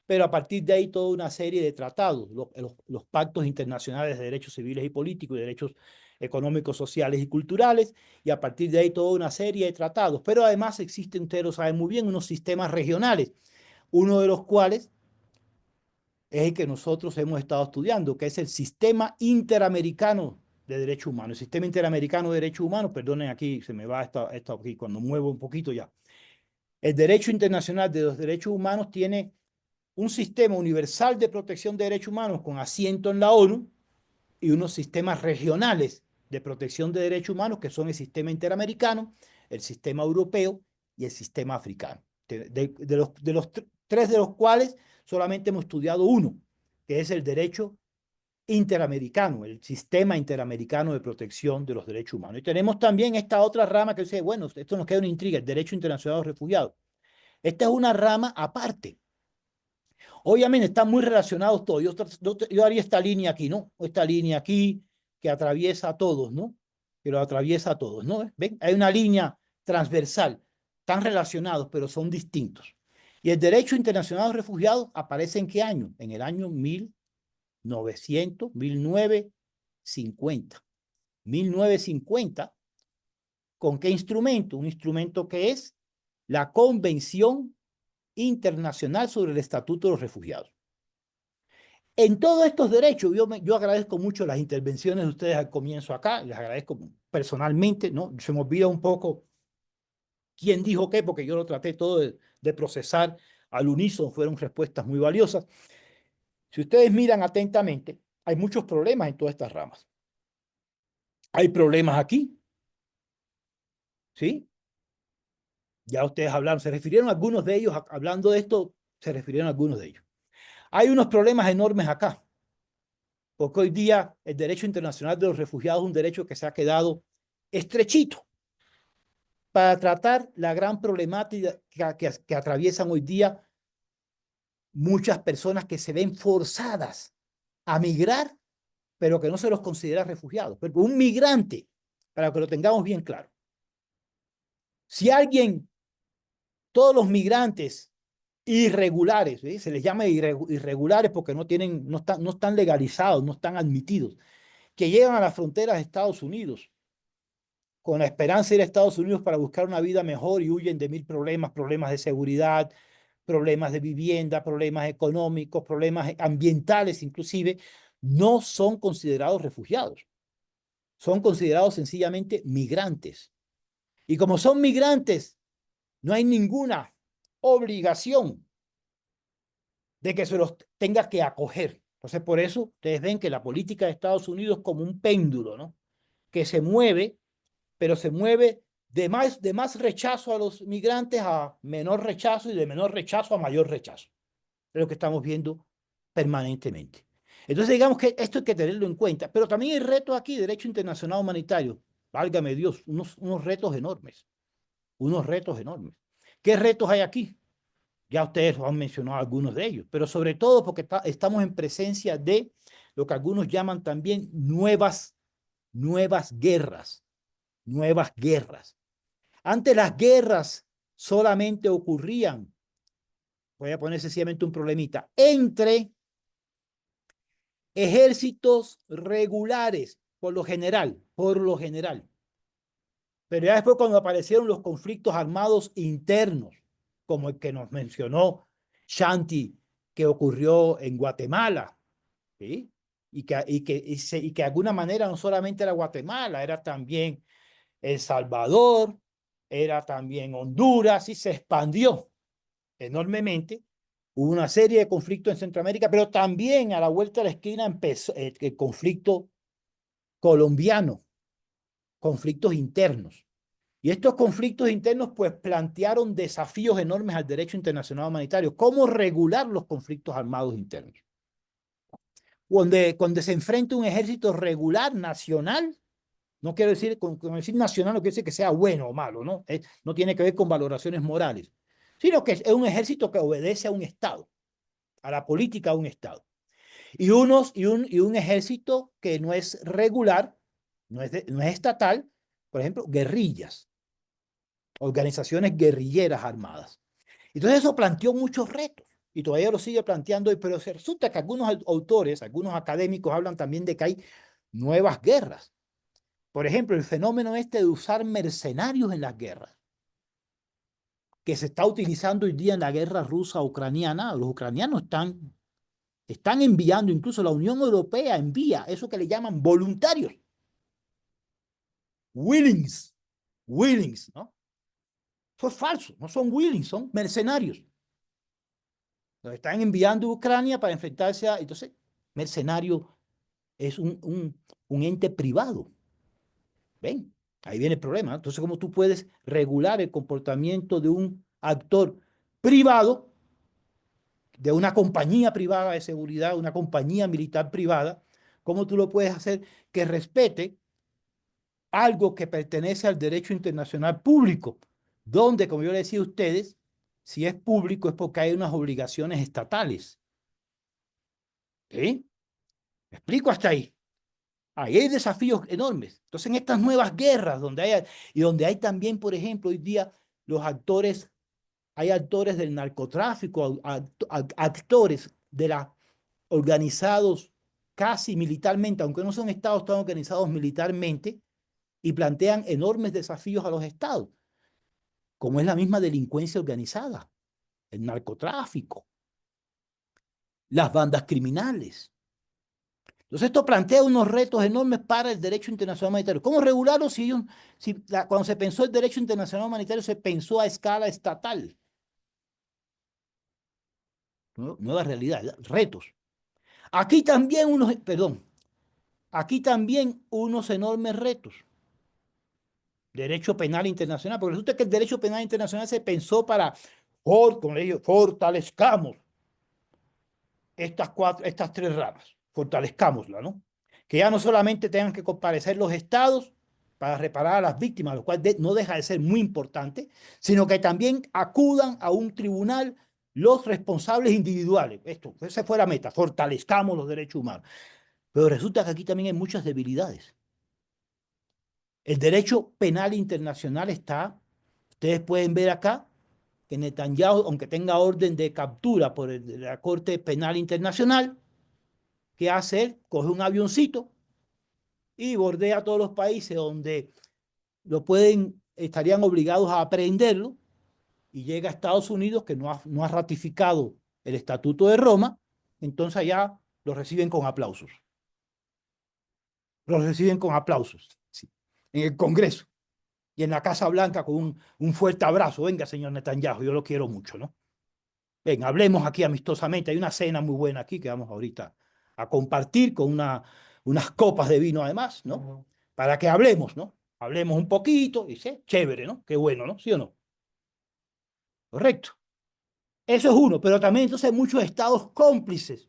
pero a partir de ahí toda una serie de tratados, los pactos internacionales de derechos civiles y políticos, y derechos económicos, sociales y culturales, y a partir de ahí toda una serie de tratados. Pero además existen, ustedes lo saben muy bien, unos sistemas regionales, uno de los cuales es el que nosotros hemos estado estudiando, que es el Sistema Interamericano de Derechos Humanos. El Sistema Interamericano de Derechos Humanos, perdonen aquí, se me va esto aquí cuando muevo un poquito ya. El Derecho Internacional de los Derechos Humanos tiene un sistema universal de protección de derechos humanos con asiento en la ONU y unos sistemas regionales de protección de derechos humanos que son el sistema interamericano, el sistema europeo y el sistema africano. De los tres de los cuales solamente hemos estudiado uno, que es el derecho interamericano, el sistema interamericano de protección de los derechos humanos. Y tenemos también esta otra rama que dice, bueno, esto nos queda una intriga, el derecho internacional de los refugiados. Esta es una rama aparte. Obviamente están muy relacionados todos. Yo haría esta línea aquí, ¿no? Esta línea aquí que atraviesa a todos, ¿no? Que lo atraviesa a todos, ¿no? ¿Ven? Hay una línea transversal. Están relacionados, pero son distintos. Y el derecho internacional de los refugiados aparece ¿en qué año? En el año 1950. 1950. ¿Con qué instrumento? Un instrumento que es la Convención Internacional sobre el Estatuto de los Refugiados. En todos estos derechos, yo agradezco mucho las intervenciones de ustedes al comienzo acá, les agradezco personalmente, ¿no? Se me olvida un poco quién dijo qué, porque yo lo traté todo de procesar al unísono, fueron respuestas muy valiosas. Si ustedes miran atentamente, hay muchos problemas en todas estas ramas. Hay problemas aquí, ¿sí? Ya ustedes hablaron, se refirieron a algunos de ellos, hablando de esto, se refirieron a algunos de ellos. Hay unos problemas enormes acá, porque hoy día el derecho internacional de los refugiados es un derecho que se ha quedado estrechito para tratar la gran problemática que atraviesan hoy día muchas personas que se ven forzadas a migrar pero que no se los considera refugiados. Pero un migrante, para que lo tengamos bien claro. Si alguien, todos los migrantes irregulares, ¿sí? Se les llama irregulares porque no están legalizados, no están admitidos, que llegan a las fronteras de Estados Unidos con la esperanza de ir a Estados Unidos para buscar una vida mejor y huyen de 1000 problemas, problemas de seguridad, problemas de vivienda, problemas económicos, problemas ambientales inclusive, no son considerados refugiados. Son considerados sencillamente migrantes. Y como son migrantes, no hay ninguna obligación de que se los tenga que acoger. Entonces, por eso ustedes ven que la política de Estados Unidos es como un péndulo, ¿no? Que se mueve, pero se mueve de más rechazo a los migrantes a menor rechazo y de menor rechazo a mayor rechazo. Es lo que estamos viendo permanentemente. Entonces, digamos que esto hay que tenerlo en cuenta. Pero también hay retos aquí, derecho internacional humanitario. Válgame Dios, unos retos enormes. Unos retos enormes. ¿Qué retos hay aquí? Ya ustedes han mencionado algunos de ellos, pero sobre todo porque estamos en presencia de lo que algunos llaman también nuevas guerras. Nuevas guerras. Antes las guerras solamente ocurrían, voy a poner sencillamente un problemita, entre ejércitos regulares, por lo general. Pero ya después cuando aparecieron los conflictos armados internos, como el que nos mencionó Shanti, que ocurrió en Guatemala, ¿sí? Y que de alguna manera no solamente era Guatemala, era también El Salvador, era también Honduras, y se expandió enormemente. Hubo una serie de conflictos en Centroamérica, pero también a la vuelta de la esquina empezó el conflicto colombiano, conflictos internos. Y estos conflictos internos pues plantearon desafíos enormes al derecho internacional humanitario. ¿Cómo regular los conflictos armados internos? Cuando se enfrenta un ejército regular nacional, no quiero decir, con decir nacional no quiere decir que sea bueno o malo, ¿no? No tiene que ver con valoraciones morales, sino que es un ejército que obedece a un Estado, a la política de un Estado. Y un ejército que no es regular, no es estatal, por ejemplo, guerrillas, organizaciones guerrilleras armadas. Entonces eso planteó muchos retos y todavía lo sigue planteando, pero resulta que algunos autores, algunos académicos hablan también de que hay nuevas guerras. Por ejemplo, el fenómeno este de usar mercenarios en las guerras, que se está utilizando hoy día en la guerra rusa-ucraniana. Los ucranianos están enviando, incluso la Unión Europea envía eso que le llaman voluntarios. Willings, ¿no? Eso es falso, no son willings, son mercenarios. Los están enviando a Ucrania para enfrentarse a... Entonces, mercenario es un ente privado. ¿Ven? Ahí viene el problema. Entonces, ¿cómo tú puedes regular el comportamiento de un actor privado, de una compañía privada de seguridad, una compañía militar privada? ¿Cómo tú lo puedes hacer que respete algo que pertenece al derecho internacional público? Donde, como yo le decía a ustedes, si es público es porque hay unas obligaciones estatales. ¿Sí? ¿Me explico hasta ahí? Ahí hay desafíos enormes. Entonces, en estas nuevas guerras donde hay también, por ejemplo, hoy día hay actores del narcotráfico, actores organizados casi militarmente, aunque no son estados, están organizados militarmente y plantean enormes desafíos a los estados, como es la misma delincuencia organizada, el narcotráfico, las bandas criminales. Entonces esto plantea unos retos enormes para el derecho internacional humanitario. ¿Cómo regularlo cuando se pensó el derecho internacional humanitario se pensó a escala estatal? Nueva realidad, retos. Aquí también unos enormes retos. Derecho penal internacional, porque resulta que el derecho penal internacional se pensó para, como le digo, fortalezcamos estas tres ramas, fortalezcámosla, ¿no? Que ya no solamente tengan que comparecer los estados para reparar a las víctimas, lo cual no deja de ser muy importante, sino que también acudan a un tribunal los responsables individuales. Esa fue la meta, fortalezcamos los derechos humanos. Pero resulta que aquí también hay muchas debilidades. El derecho penal internacional está, ustedes pueden ver acá, que Netanyahu, aunque tenga orden de captura por la Corte Penal Internacional, ¿qué hace él? Coge un avioncito y bordea todos los países donde estarían obligados a aprehenderlo, y llega a Estados Unidos, que no ha ratificado el Estatuto de Roma, entonces allá lo reciben con aplausos. Los reciben con aplausos, sí, en el Congreso y en la Casa Blanca con un fuerte abrazo. Venga, señor Netanyahu, yo lo quiero mucho, ¿no? Ven, hablemos aquí amistosamente. Hay una cena muy buena aquí que vamos ahorita a compartir con unas copas de vino además, ¿no? Para que hablemos, ¿no? Hablemos un poquito, dice, chévere, ¿no? Qué bueno, ¿no? ¿Sí o no? Correcto. Eso es uno, pero también entonces hay muchos estados cómplices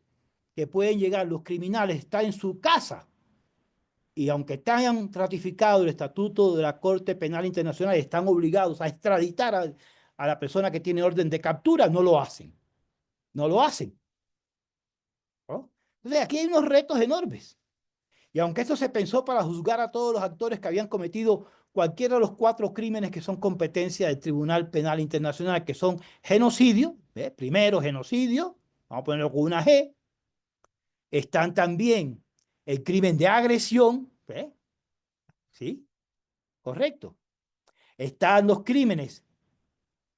que pueden llegar. Los criminales están en su casa y aunque hayan ratificado el Estatuto de la Corte Penal Internacional y están obligados a extraditar a la persona que tiene orden de captura, no lo hacen. No lo hacen, ¿no? Entonces aquí hay unos retos enormes. Y aunque esto se pensó para juzgar a todos los actores que habían cometido cualquiera de los 4 crímenes que son competencia del Tribunal Penal Internacional, que son genocidio, primero genocidio, vamos a ponerlo con una G, están también el crimen de agresión, ¿sí? Correcto. Están los crímenes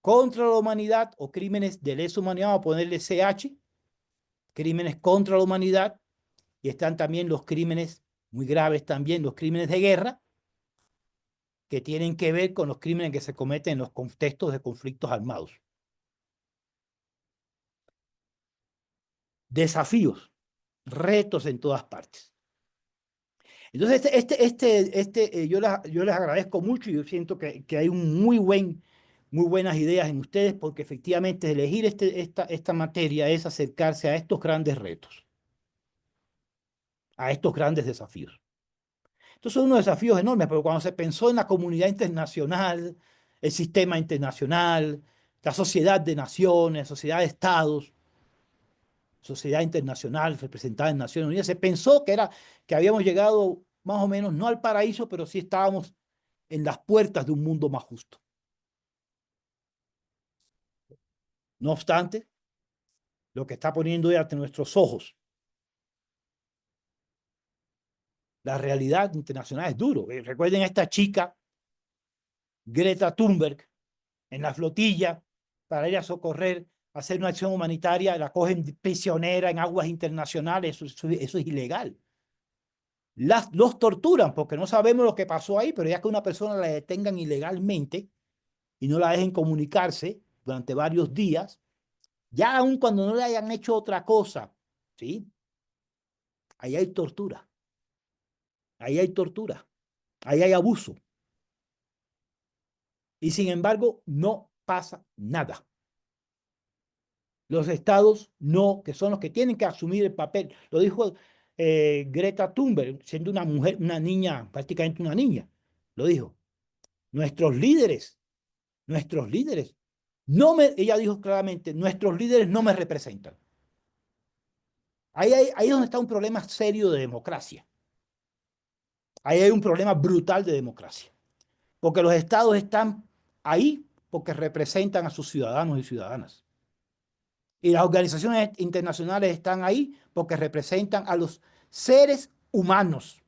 contra la humanidad o crímenes de lesa humanidad, vamos a ponerle CH, crímenes contra la humanidad, y están también los crímenes muy graves también, los crímenes de guerra, que tienen que ver con los crímenes que se cometen en los contextos de conflictos armados. Desafíos, retos en todas partes. Entonces, yo les agradezco mucho y yo siento que hay muy buenas ideas en ustedes, porque efectivamente elegir esta materia es acercarse a estos grandes retos, a estos grandes desafíos. Estos son unos desafíos enormes, pero cuando se pensó en la comunidad internacional, el sistema internacional, la sociedad de naciones, sociedad de estados, sociedad internacional representada en Naciones Unidas, se pensó que habíamos llegado más o menos, no al paraíso, pero sí estábamos en las puertas de un mundo más justo. No obstante, lo que está poniendo hoy ante nuestros ojos, la realidad internacional es duro. Recuerden a esta chica, Greta Thunberg, en la flotilla para ir a socorrer, a hacer una acción humanitaria, la cogen prisionera en aguas internacionales, eso es ilegal. Los torturan porque no sabemos lo que pasó ahí, pero ya que una persona la detengan ilegalmente y no la dejen comunicarse durante varios días, ya aun cuando no le hayan hecho otra cosa, ¿sí? Ahí hay tortura. Ahí hay tortura. Ahí hay abuso. Y sin embargo, no pasa nada. Los estados no, que son los que tienen que asumir el papel. Lo dijo Greta Thunberg, siendo una mujer, una niña, prácticamente una niña. Lo dijo. Nuestros líderes, ella dijo claramente, nuestros líderes no me representan. Ahí es donde está un problema serio de democracia. Ahí hay un problema brutal de democracia. Porque los estados están ahí porque representan a sus ciudadanos y ciudadanas. Y las organizaciones internacionales están ahí porque representan a los seres humanos.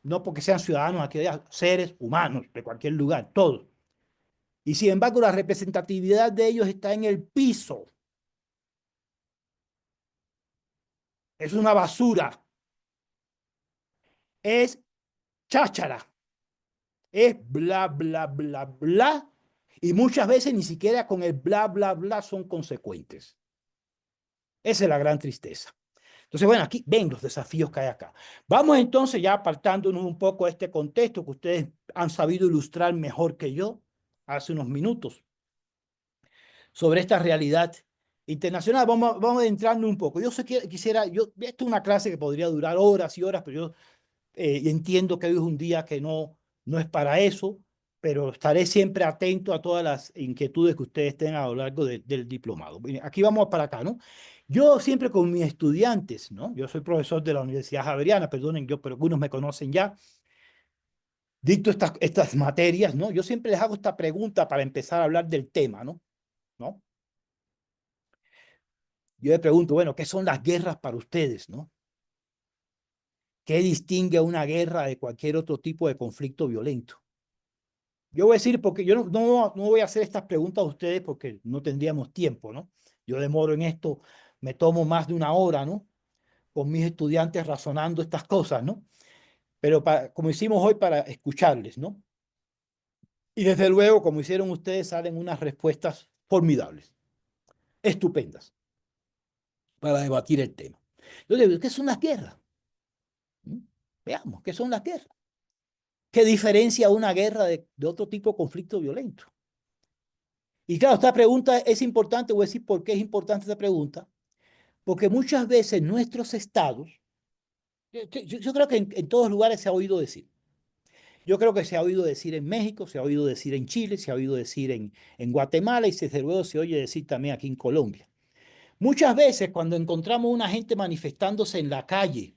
No porque sean ciudadanos aquí, seres humanos de cualquier lugar, todos. Y sin embargo, la representatividad de ellos está en el piso. Es una basura. Es cháchara. Es bla, bla, bla, bla. Y muchas veces ni siquiera con el bla, bla, bla son consecuentes. Esa es la gran tristeza. Entonces, bueno, aquí ven los desafíos que hay acá. Vamos entonces ya apartándonos un poco de este contexto que ustedes han sabido ilustrar mejor que yo hace unos minutos sobre esta realidad internacional. Vamos adentrando un poco. Yo sé que quisiera, esto es una clase que podría durar horas y horas, pero yo entiendo que hoy es un día que no es para eso, pero estaré siempre atento a todas las inquietudes que ustedes tengan a lo largo del diplomado. Aquí vamos para acá, ¿no? Yo siempre con mis estudiantes, ¿no? Yo soy profesor de la Universidad Javeriana, perdonen, pero algunos me conocen ya. Dicto estas materias, ¿no? Yo siempre les hago esta pregunta para empezar a hablar del tema, ¿no? ¿No? Yo les pregunto, bueno, ¿qué son las guerras para ustedes, no? ¿Qué distingue una guerra de cualquier otro tipo de conflicto violento? Yo voy a decir, porque yo no voy a hacer estas preguntas a ustedes porque no tendríamos tiempo, ¿no? Yo demoro en esto, me tomo más de una hora, ¿no? Con mis estudiantes razonando estas cosas, ¿no? Pero como hicimos hoy, para escucharles, ¿no? Y desde luego, como hicieron ustedes, salen unas respuestas formidables, estupendas, para debatir el tema. Yo digo, ¿qué son las guerras? Veamos, ¿qué son las guerras? ¿Qué diferencia una guerra de otro tipo de conflicto violento? Y claro, esta pregunta es importante, voy a decir por qué es importante esta pregunta, porque muchas veces nuestros estados, yo creo que en todos lugares se ha oído decir, yo creo que se ha oído decir en México, se ha oído decir en Chile, se ha oído decir en Guatemala y desde luego se oye decir también aquí en Colombia. Muchas veces cuando encontramos una gente manifestándose en la calle,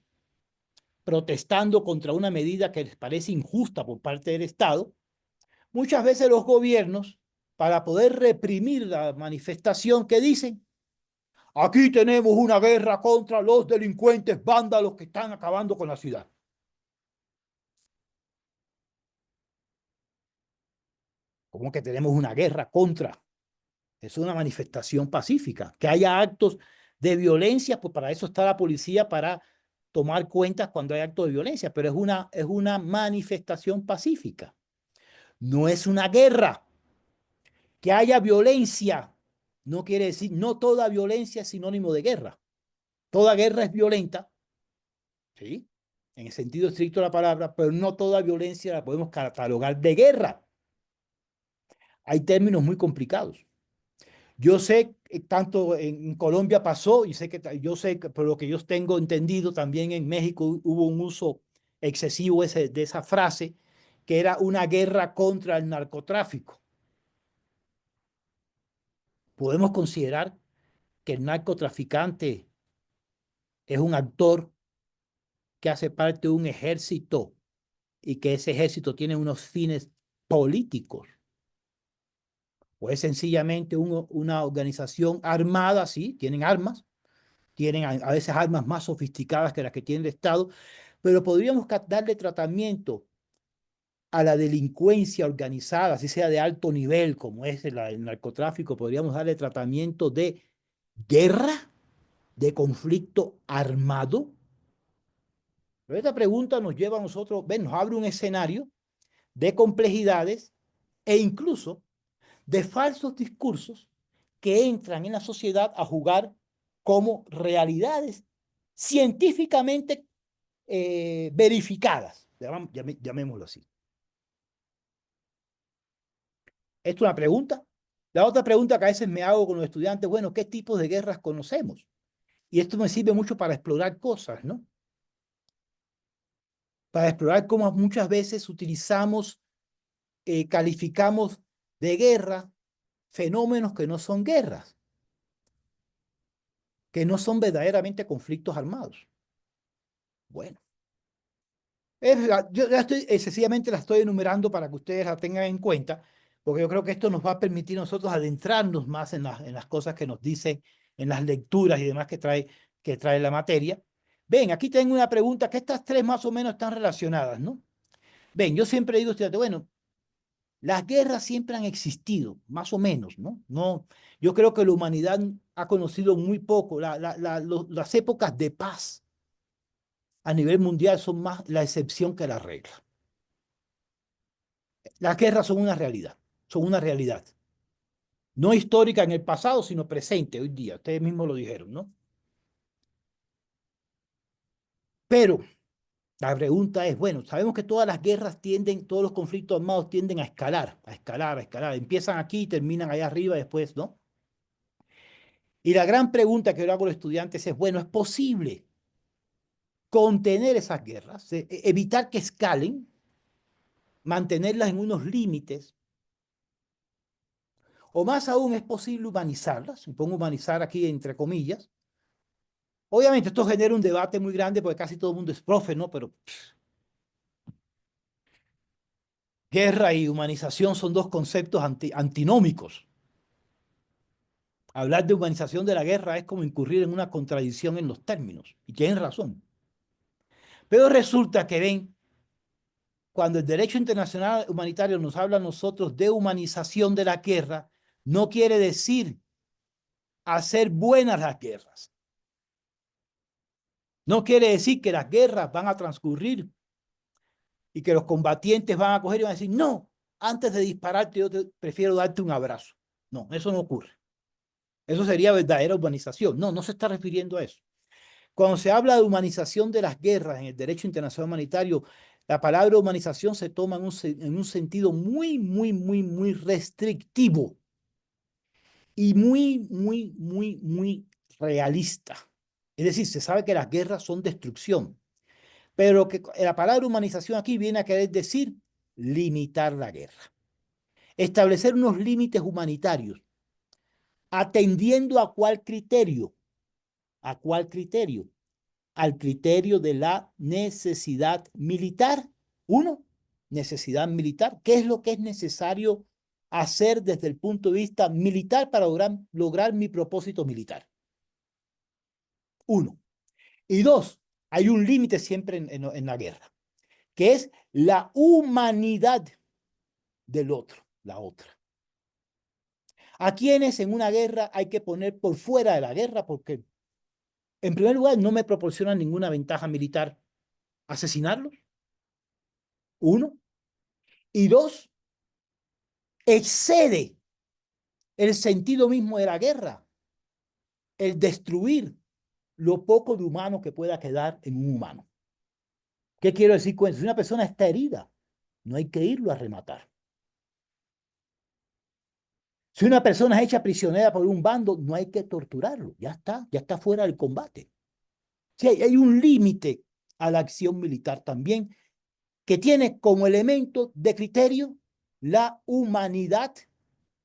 protestando contra una medida que les parece injusta por parte del Estado, muchas veces los gobiernos, para poder reprimir la manifestación, ¿qué dicen? Aquí tenemos una guerra contra los delincuentes vándalos que están acabando con la ciudad. ¿Cómo que tenemos una guerra contra? Es una manifestación pacífica. Que haya actos de violencia, pues para eso está la policía, para tomar cuentas cuando hay actos de violencia, pero es una manifestación pacífica. No es una guerra. Que haya violencia no quiere decir, no toda violencia es sinónimo de guerra. Toda guerra es violenta, ¿sí? En el sentido estricto de la palabra, pero no toda violencia la podemos catalogar de guerra. Hay términos muy complicados. Yo sé, tanto en Colombia pasó, y sé que yo sé, por lo que yo tengo entendido, también en México hubo un uso excesivo de esa frase, que era una guerra contra el narcotráfico. Podemos considerar que el narcotraficante es un actor que hace parte de un ejército y que ese ejército tiene unos fines políticos. O es sencillamente una organización armada, sí, tienen armas, tienen a veces armas más sofisticadas que las que tiene el Estado, pero podríamos darle tratamiento a la delincuencia organizada, así sea de alto nivel, como es el narcotráfico, podríamos darle tratamiento de guerra, de conflicto armado. Pero esta pregunta nos lleva a nosotros, nos abre un escenario de complejidades e incluso de falsos discursos que entran en la sociedad a jugar como realidades científicamente verificadas, llamémoslo así. Esto es una pregunta. La otra pregunta que a veces me hago con los estudiantes, bueno, ¿qué tipos de guerras conocemos? Y esto me sirve mucho para explorar cosas, ¿no? Para explorar cómo muchas veces utilizamos, calificamos de guerra fenómenos que no son guerras, que no son verdaderamente conflictos armados. Bueno, yo sencillamente la estoy enumerando para que ustedes la tengan en cuenta, porque yo creo que esto nos va a permitir a nosotros adentrarnos más en las cosas que nos dicen, en las lecturas y demás que trae la materia. Ven, aquí tengo una pregunta, que estas tres más o menos están relacionadas, ¿no? Ven, yo siempre digo, bueno, las guerras siempre han existido, más o menos, ¿no? Yo creo que la humanidad ha conocido muy poco, las épocas de paz a nivel mundial son más la excepción que la regla. Las guerras son una realidad. No histórica en el pasado, sino presente hoy día. Ustedes mismos lo dijeron, ¿no? Pero la pregunta es, bueno, sabemos que todas las guerras todos los conflictos armados tienden a escalar. Empiezan aquí y terminan allá arriba después, ¿no? Y la gran pregunta que yo hago a los estudiantes es, bueno, ¿es posible contener esas guerras, evitar que escalen, mantenerlas en unos límites? O más aún, ¿es posible humanizarlas? Y pongo humanizar aquí entre comillas, Obviamente esto genera un debate muy grande porque casi todo el mundo es profe, ¿no? Pero guerra y humanización son dos conceptos antinómicos. Hablar de humanización de la guerra es como incurrir en una contradicción en los términos. Y tienen razón. Pero resulta que ven, cuando el derecho internacional humanitario nos habla a nosotros de humanización de la guerra, no quiere decir hacer buenas las guerras. No quiere decir que las guerras van a transcurrir y que los combatientes van a coger y van a decir, no, antes de dispararte yo prefiero darte un abrazo. No, eso no ocurre. Eso sería verdadera humanización. No, no se está refiriendo a eso. Cuando se habla de humanización de las guerras en el derecho internacional humanitario, la palabra humanización se toma en un sentido muy restrictivo y muy realista. Es decir, se sabe que las guerras son destrucción, pero que la palabra humanización aquí viene a querer decir limitar la guerra, establecer unos límites humanitarios, atendiendo a cuál criterio, al criterio de la necesidad militar. Uno, necesidad militar. ¿Qué es lo que es necesario hacer desde el punto de vista militar para lograr mi propósito militar? Uno. Y dos, hay un límite siempre en la guerra, que es la humanidad del otro, la otra. ¿A quienes en una guerra hay que poner por fuera de la guerra? Porque, en primer lugar, no me proporcionan ninguna ventaja militar asesinarlos. Uno. Y dos, excede el sentido mismo de la guerra, el destruir lo poco de humano que pueda quedar en un humano. ¿Qué quiero decir con eso? Si una persona está herida, no hay que irlo a rematar. Si una persona es hecha prisionera por un bando, no hay que torturarlo. Ya está fuera del combate. Sí, hay un límite a la acción militar también que tiene como elemento de criterio la humanidad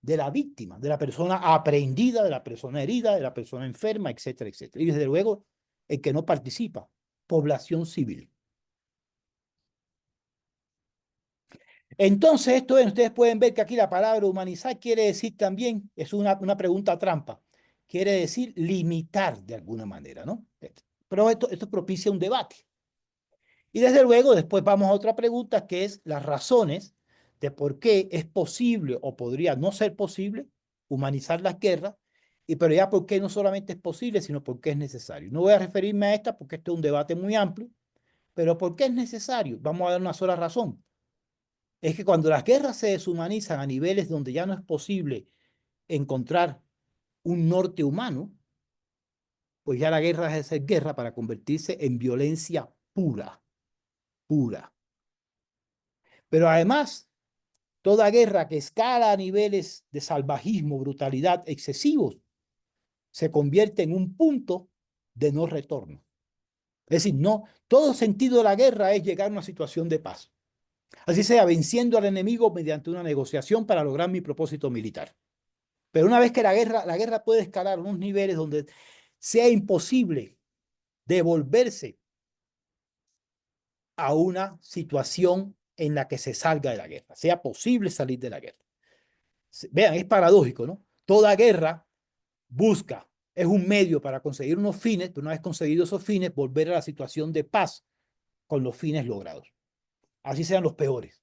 de la víctima, de la persona aprehendida, de la persona herida, de la persona enferma, etcétera, etcétera. Y desde luego, el que no participa, población civil. Entonces, esto es, ustedes pueden ver que aquí la palabra humanizar quiere decir también, es una pregunta trampa, quiere decir limitar de alguna manera, ¿no? Pero esto propicia un debate. Y desde luego, después vamos a otra pregunta, que es las razones de por qué es posible o podría no ser posible humanizar las guerras, pero ya por qué no solamente es posible, sino por qué es necesario. No voy a referirme a esta porque este es un debate muy amplio, pero ¿por qué es necesario? Vamos a dar una sola razón. Es que cuando las guerras se deshumanizan a niveles donde ya no es posible encontrar un norte humano, pues ya la guerra deja de ser guerra para convertirse en violencia pura. Pero además, toda guerra que escala a niveles de salvajismo, brutalidad excesivos, se convierte en un punto de no retorno. Es decir, no, todo sentido de la guerra es llegar a una situación de paz. Así sea, venciendo al enemigo mediante una negociación para lograr mi propósito militar. Pero una vez que la guerra puede escalar a unos niveles donde sea imposible devolverse a una situación en la que se salga de la guerra, sea posible salir de la guerra. Vean, es paradójico, ¿no? Toda guerra busca, es un medio para conseguir unos fines, pero una vez conseguidos esos fines, volver a la situación de paz con los fines logrados. Así sean los peores.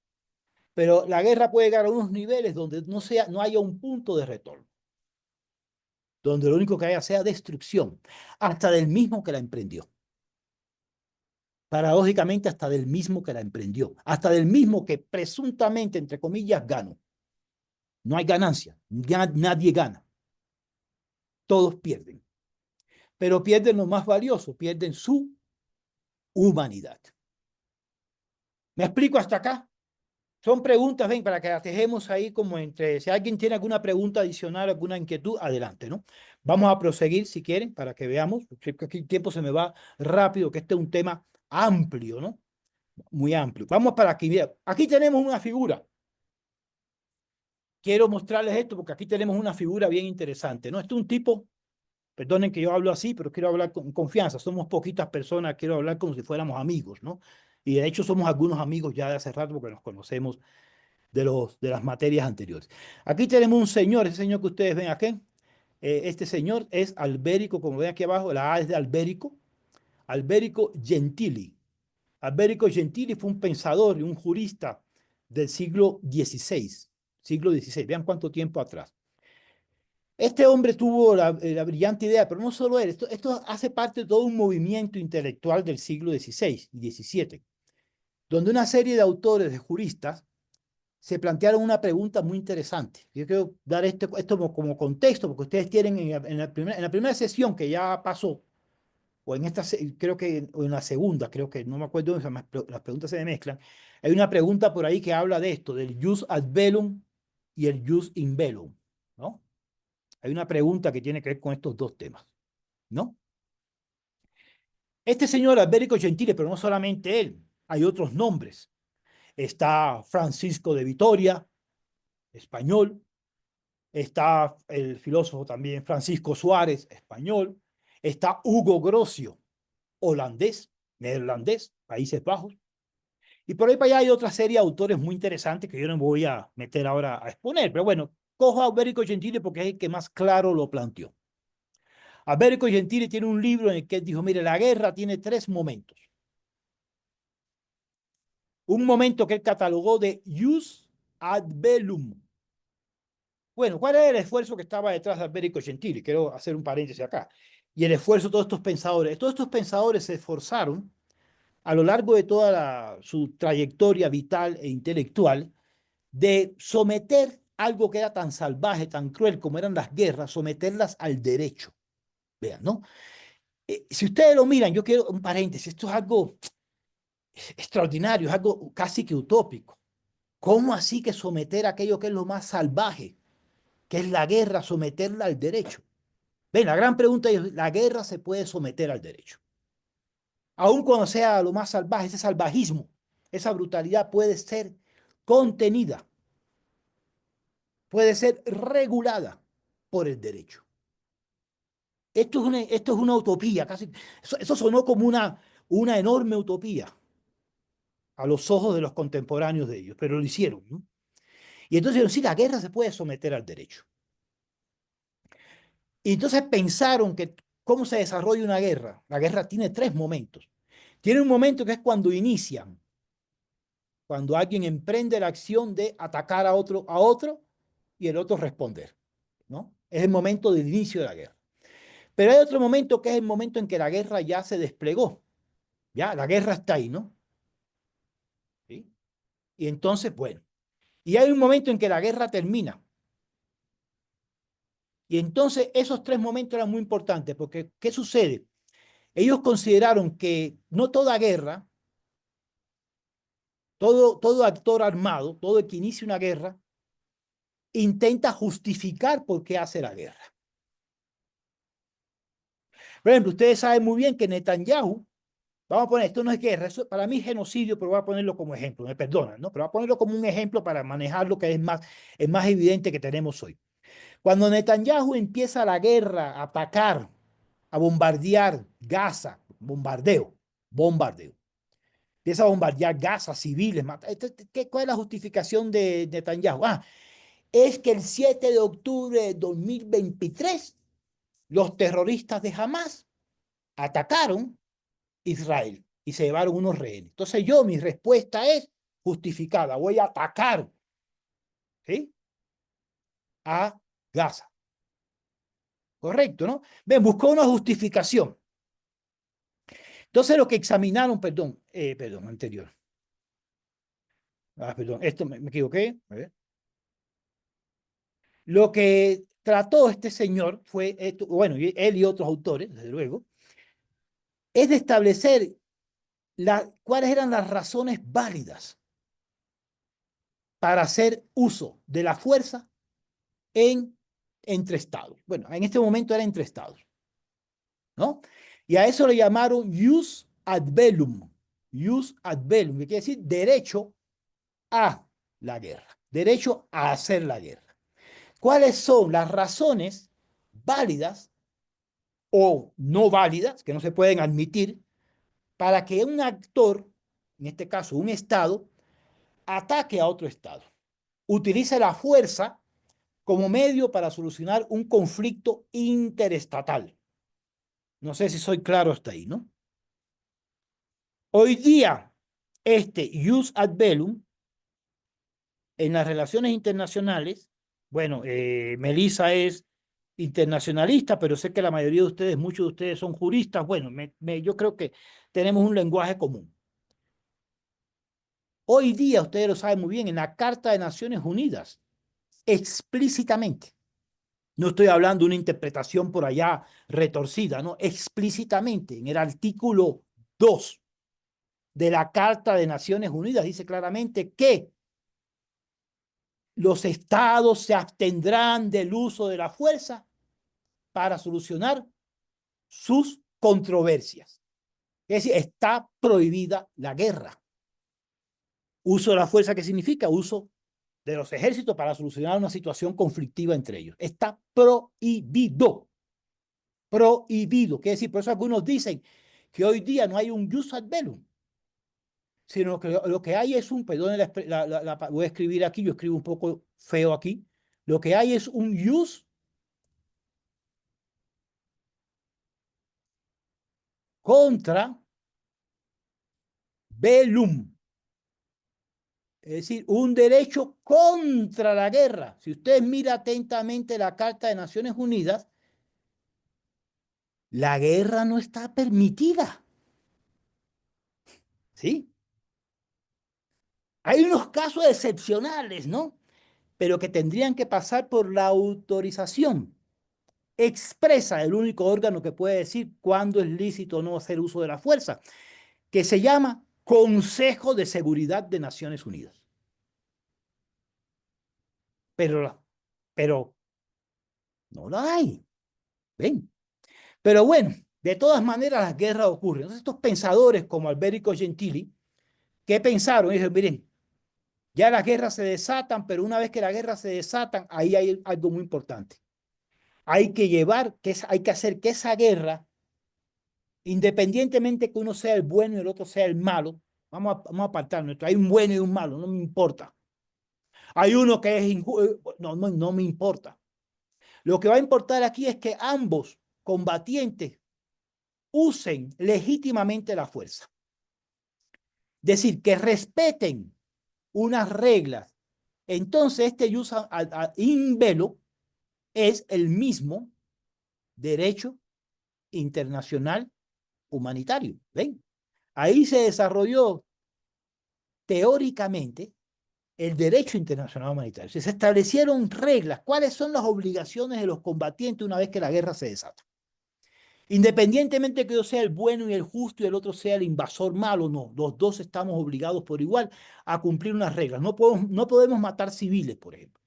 Pero la guerra puede llegar a unos niveles donde no haya un punto de retorno, donde lo único que haya sea destrucción, hasta del mismo que la emprendió. Paradójicamente, hasta del mismo que la emprendió, hasta del mismo que presuntamente, entre comillas, ganó. No hay ganancia, nadie gana. Todos pierden. Pero pierden lo más valioso, pierden su humanidad. ¿Me explico hasta acá? Son preguntas, ven, para que las dejemos ahí como entre, si alguien tiene alguna pregunta adicional, alguna inquietud, adelante, ¿no? Vamos a proseguir si quieren, para que veamos, porque aquí el tiempo se me va rápido, que este es un tema amplio, ¿no? Muy amplio. Vamos para aquí, mira, aquí tenemos una figura. Quiero mostrarles esto porque aquí tenemos una figura bien interesante, ¿no? Este es un tipo Perdonen que yo hablo así, pero quiero hablar con confianza. Somos poquitas personas, quiero hablar como si fuéramos amigos, ¿no? Y de hecho somos algunos amigos ya de hace rato porque nos conocemos de las materias anteriores. Aquí tenemos un señor, ese señor que ustedes ven aquí. Este señor es Alberico, como ven aquí abajo, la A es de Alberico, Alberico Gentili. Alberico Gentili fue un pensador y un jurista del siglo XVI. Siglo XVI, vean cuánto tiempo atrás. Este hombre tuvo la brillante idea, pero no solo él, esto hace parte de todo un movimiento intelectual del siglo XVI y XVII, donde una serie de autores, de juristas, se plantearon una pregunta muy interesante. Yo quiero dar esto como contexto, porque ustedes tienen en la primera sesión que ya pasó, o en esta, creo que, o en la segunda, creo que, no me acuerdo, las preguntas se me mezclan, hay una pregunta por ahí que habla de esto, del jus ad bellum y el jus in bellum, ¿no? Hay una pregunta que tiene que ver con estos dos temas, ¿no? Este señor Alberico Gentile, pero no solamente él, hay otros nombres. Está Francisco de Vitoria, español. Está el filósofo también Francisco Suárez, español. Está Hugo Grocio, holandés, neerlandés, Países Bajos. Y por ahí para allá hay otra serie de autores muy interesantes que yo no me voy a meter ahora a exponer. Pero bueno, cojo a Alberico Gentile porque es el que más claro lo planteó. Alberico Gentili tiene un libro en el que él dijo, mire, la guerra tiene tres momentos. Un momento que él catalogó de jus ad bellum. Bueno, ¿cuál era el esfuerzo que estaba detrás de Alberico Gentili? Quiero hacer un paréntesis acá. Y el esfuerzo de todos estos pensadores se esforzaron a lo largo de toda su trayectoria vital e intelectual de someter algo que era tan salvaje, tan cruel como eran las guerras, someterlas al derecho. Vean, ¿no? Si ustedes lo miran, yo quiero un paréntesis, esto es algo extraordinario, es algo casi que utópico. ¿Cómo así que someter aquello que es lo más salvaje, que es la guerra, someterla al derecho? Ven, la gran pregunta es, ¿la guerra se puede someter al derecho? Aun cuando sea lo más salvaje, ese salvajismo, esa brutalidad puede ser contenida, puede ser regulada por el derecho. Esto es una utopía, casi, eso sonó como una enorme utopía a los ojos de los contemporáneos de ellos, pero lo hicieron, ¿no? Y entonces dijeron, sí, la guerra se puede someter al derecho. Y entonces pensaron que cómo se desarrolla una guerra. La guerra tiene tres momentos. Tiene un momento que es cuando inician, cuando alguien emprende la acción de atacar a otro y el otro responder, ¿no? Es el momento del inicio de la guerra. Pero hay otro momento que es el momento en que la guerra ya se desplegó. Ya, la guerra está ahí, ¿no? ¿Sí? Y entonces, bueno, y hay un momento en que la guerra termina. Y entonces esos tres momentos eran muy importantes porque, ¿qué sucede? Ellos consideraron que no toda guerra, todo actor armado, todo el que inicia una guerra, intenta justificar por qué hace la guerra. Por ejemplo, ustedes saben muy bien que Netanyahu, vamos a poner, esto no es guerra, eso para mí es genocidio, pero voy a ponerlo como ejemplo, me perdonan, ¿no? Pero voy a ponerlo como un ejemplo para manejar lo que es más evidente que tenemos hoy. Cuando Netanyahu empieza la guerra a atacar, a bombardear Gaza, bombardeo. Empieza a bombardear Gaza, civiles. ¿Cuál es la justificación de Netanyahu? Es que el 7 de octubre de 2023 los terroristas de Hamas atacaron Israel y se llevaron unos rehenes. Entonces mi respuesta es justificada. Voy a atacar, ¿sí?, a Gaza. Correcto, ¿no? Ven, buscó una justificación. Entonces lo que examinaron, perdón, anterior. Perdón, esto me equivoqué. A ver. Lo que trató este señor fue, bueno, él y otros autores, desde luego, es de establecer cuáles eran las razones válidas para hacer uso de la fuerza entre estados. Bueno, en este momento era entre estados, ¿no? Y a eso le llamaron jus ad bellum, que quiere decir derecho a la guerra, derecho a hacer la guerra. ¿Cuáles son las razones válidas o no válidas, que no se pueden admitir, para que un actor, en este caso un Estado, ataque a otro Estado. Utilice la fuerza como medio para solucionar un conflicto interestatal. No sé si soy claro hasta ahí, ¿no? Hoy día, este jus ad bellum, en las relaciones internacionales, bueno, Melissa es internacionalista, pero sé que la mayoría de ustedes, muchos de ustedes son juristas. Bueno, yo creo que tenemos un lenguaje común. Hoy día, ustedes lo saben muy bien, en la Carta de Naciones Unidas, explícitamente, no estoy hablando de una interpretación por allá retorcida, ¿no? Explícitamente, en el artículo 2 de la Carta de Naciones Unidas, dice claramente que los estados se abstendrán del uso de la fuerza para solucionar sus controversias. Es decir, está prohibida la guerra. Uso de la fuerza, ¿qué significa? Uso de los ejércitos para solucionar una situación conflictiva entre ellos. Está prohibido. Prohibido. Quiere decir, por eso algunos dicen que hoy día no hay un jus ad bellum, sino que lo que hay es un, perdón, voy a escribir aquí, yo escribo un poco feo aquí, lo que hay es un jus contra bellum, es decir, un derecho contra la guerra. Si usted mira atentamente la Carta de Naciones Unidas, la guerra no está permitida. ¿Sí? Hay unos casos excepcionales, ¿no? Pero que tendrían que pasar por la autorización expresa del único órgano que puede decir cuándo es lícito o no hacer uso de la fuerza, que se llama Consejo de Seguridad de Naciones Unidas. Pero no la hay. ¿Ven? Pero bueno, de todas maneras las guerras ocurren. Entonces, estos pensadores como Alberico Gentili, ¿qué pensaron? Dijeron, miren, ya las guerras se desatan, pero una vez que las guerras se desatan, ahí hay algo muy importante. Hay que hacer que esa guerra, independientemente que uno sea el bueno y el otro sea el malo, vamos a apartarnos. Hay un bueno y un malo, no me importa. Hay uno que es no me importa. Lo que va a importar aquí es que ambos combatientes usen legítimamente la fuerza. Es decir, que respeten unas reglas. Entonces, este jus ad bellum es el mismo derecho internacional humanitario. ¿Ven? Ahí se desarrolló teóricamente el derecho internacional humanitario. Se establecieron reglas. ¿Cuáles son las obligaciones de los combatientes una vez que la guerra se desata? Independientemente que yo sea el bueno y el justo y el otro sea el invasor malo, no. Los dos estamos obligados por igual a cumplir unas reglas. No podemos matar civiles, por ejemplo.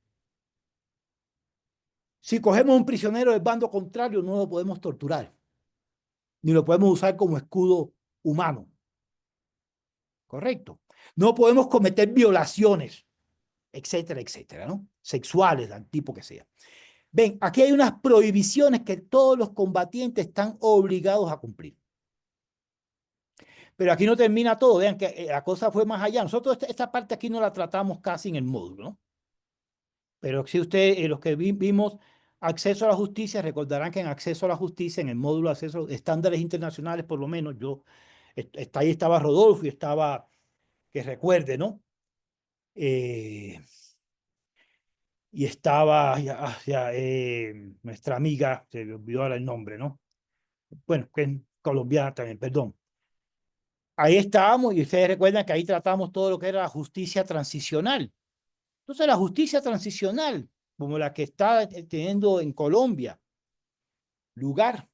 Si cogemos un prisionero del bando contrario, no lo podemos torturar, ni lo podemos usar como escudo humano. ¿Correcto? No podemos cometer violaciones, etcétera, etcétera, ¿no? Sexuales, del tipo que sea. Ven, aquí hay unas prohibiciones que todos los combatientes están obligados a cumplir. Pero aquí no termina todo, vean que la cosa fue más allá. Nosotros esta parte aquí no la tratamos casi en el módulo, ¿no? Pero si ustedes, los que vimos acceso a la justicia, recordarán que en acceso a la justicia, en el módulo de acceso, estándares internacionales, por lo menos, ahí estaba Rodolfo y estaba, que recuerde, ¿no? Y estaba nuestra amiga, se me olvidó ahora el nombre, ¿no? Bueno, que es colombiana también, perdón. Ahí estábamos y ustedes recuerdan que ahí tratamos todo lo que era la justicia transicional. Entonces, la justicia transicional, como la que está teniendo en Colombia lugar,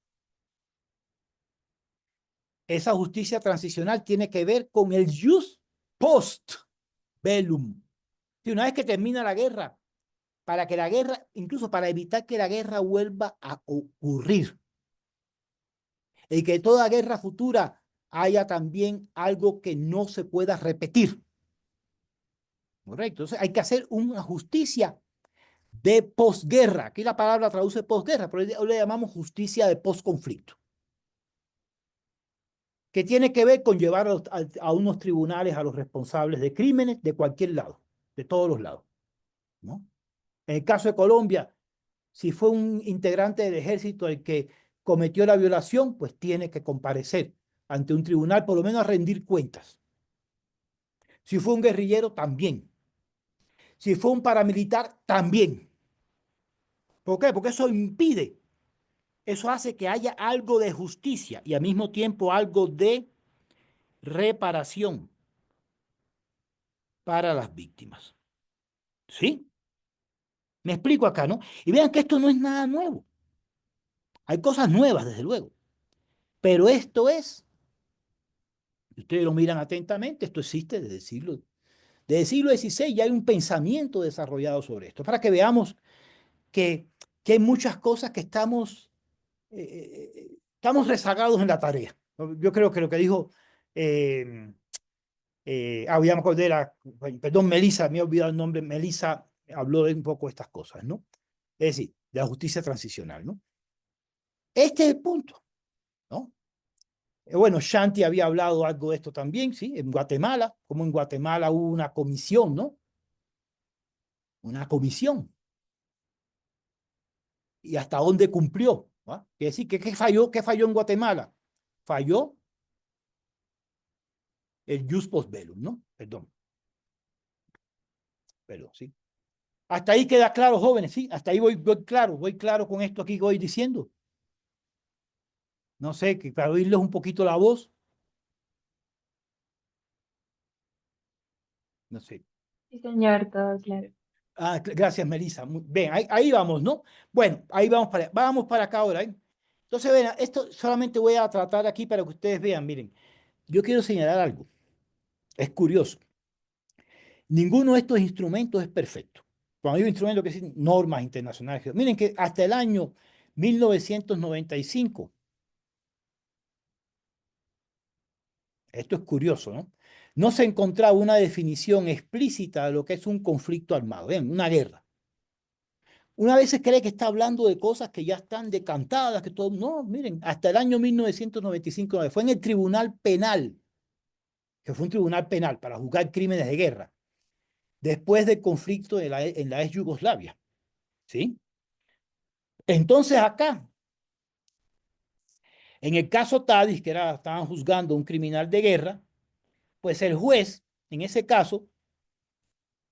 esa justicia transicional tiene que ver con el jus post bellum. Y una vez que termina la guerra, para que la guerra, incluso para evitar que la guerra vuelva a ocurrir, y que toda guerra futura haya también algo que no se pueda repetir. Correcto. Entonces hay que hacer una justicia de posguerra. Aquí la palabra traduce posguerra, pero hoy le llamamos justicia de posconflicto, que tiene que ver con llevar a unos tribunales a los responsables de crímenes de cualquier lado, de todos los lados, ¿no? En el caso de Colombia, si fue un integrante del ejército el que cometió la violación, pues tiene que comparecer ante un tribunal, por lo menos a rendir cuentas. Si fue un guerrillero, también. Si fue un paramilitar, también. ¿Por qué? Porque eso impide, eso hace que haya algo de justicia y al mismo tiempo algo de reparación para las víctimas. ¿Sí? Me explico acá, ¿no? Y vean que esto no es nada nuevo. Hay cosas nuevas, desde luego. Pero esto es, si ustedes lo miran atentamente, esto existe desde el siglo XVI, ya hay un pensamiento desarrollado sobre esto, para que veamos que hay muchas cosas que estamos rezagados en la tarea. Yo creo que lo que dijo, ya me acordé, perdón, Melissa, me he olvidado el nombre, Melissa habló de un poco de estas cosas, ¿no? Es decir, de la justicia transicional, ¿no? Este es el punto, ¿no? Bueno, Shanti había hablado algo de esto también, ¿sí? En Guatemala, como en Guatemala hubo una comisión, ¿no? Una comisión. ¿Y hasta dónde cumplió? ¿Va? Quiere decir, ¿qué falló? ¿Qué falló en Guatemala? Falló el jus post bellum, ¿no? Perdón. Pero sí. Hasta ahí queda claro, jóvenes, sí. Hasta ahí voy claro con esto aquí que voy diciendo. No sé, que para oírles un poquito la voz. No sé. Sí, señor, todo claro. Ah, gracias, Melissa. Bien, ahí vamos, ¿no? Bueno, ahí vamos para acá ahora, ¿eh? Entonces, ven, esto solamente voy a tratar aquí para que ustedes vean. Miren, yo quiero señalar algo. Es curioso. Ninguno de estos instrumentos es perfecto. Cuando digo instrumentos, que decir normas internacionales. Miren que hasta el año 1995, esto es curioso, ¿no? No se encontraba una definición explícita de lo que es un conflicto armado, ¿ven? Una guerra. Una vez se cree que está hablando de cosas que ya están decantadas, que todo. No, miren, hasta el año 1995 fue en el Tribunal Penal, que fue un tribunal penal para juzgar crímenes de guerra, después del conflicto en la ex Yugoslavia. ¿Sí? Entonces acá, en el caso Tadis, que estaban juzgando a un criminal de guerra, pues el juez, en ese caso,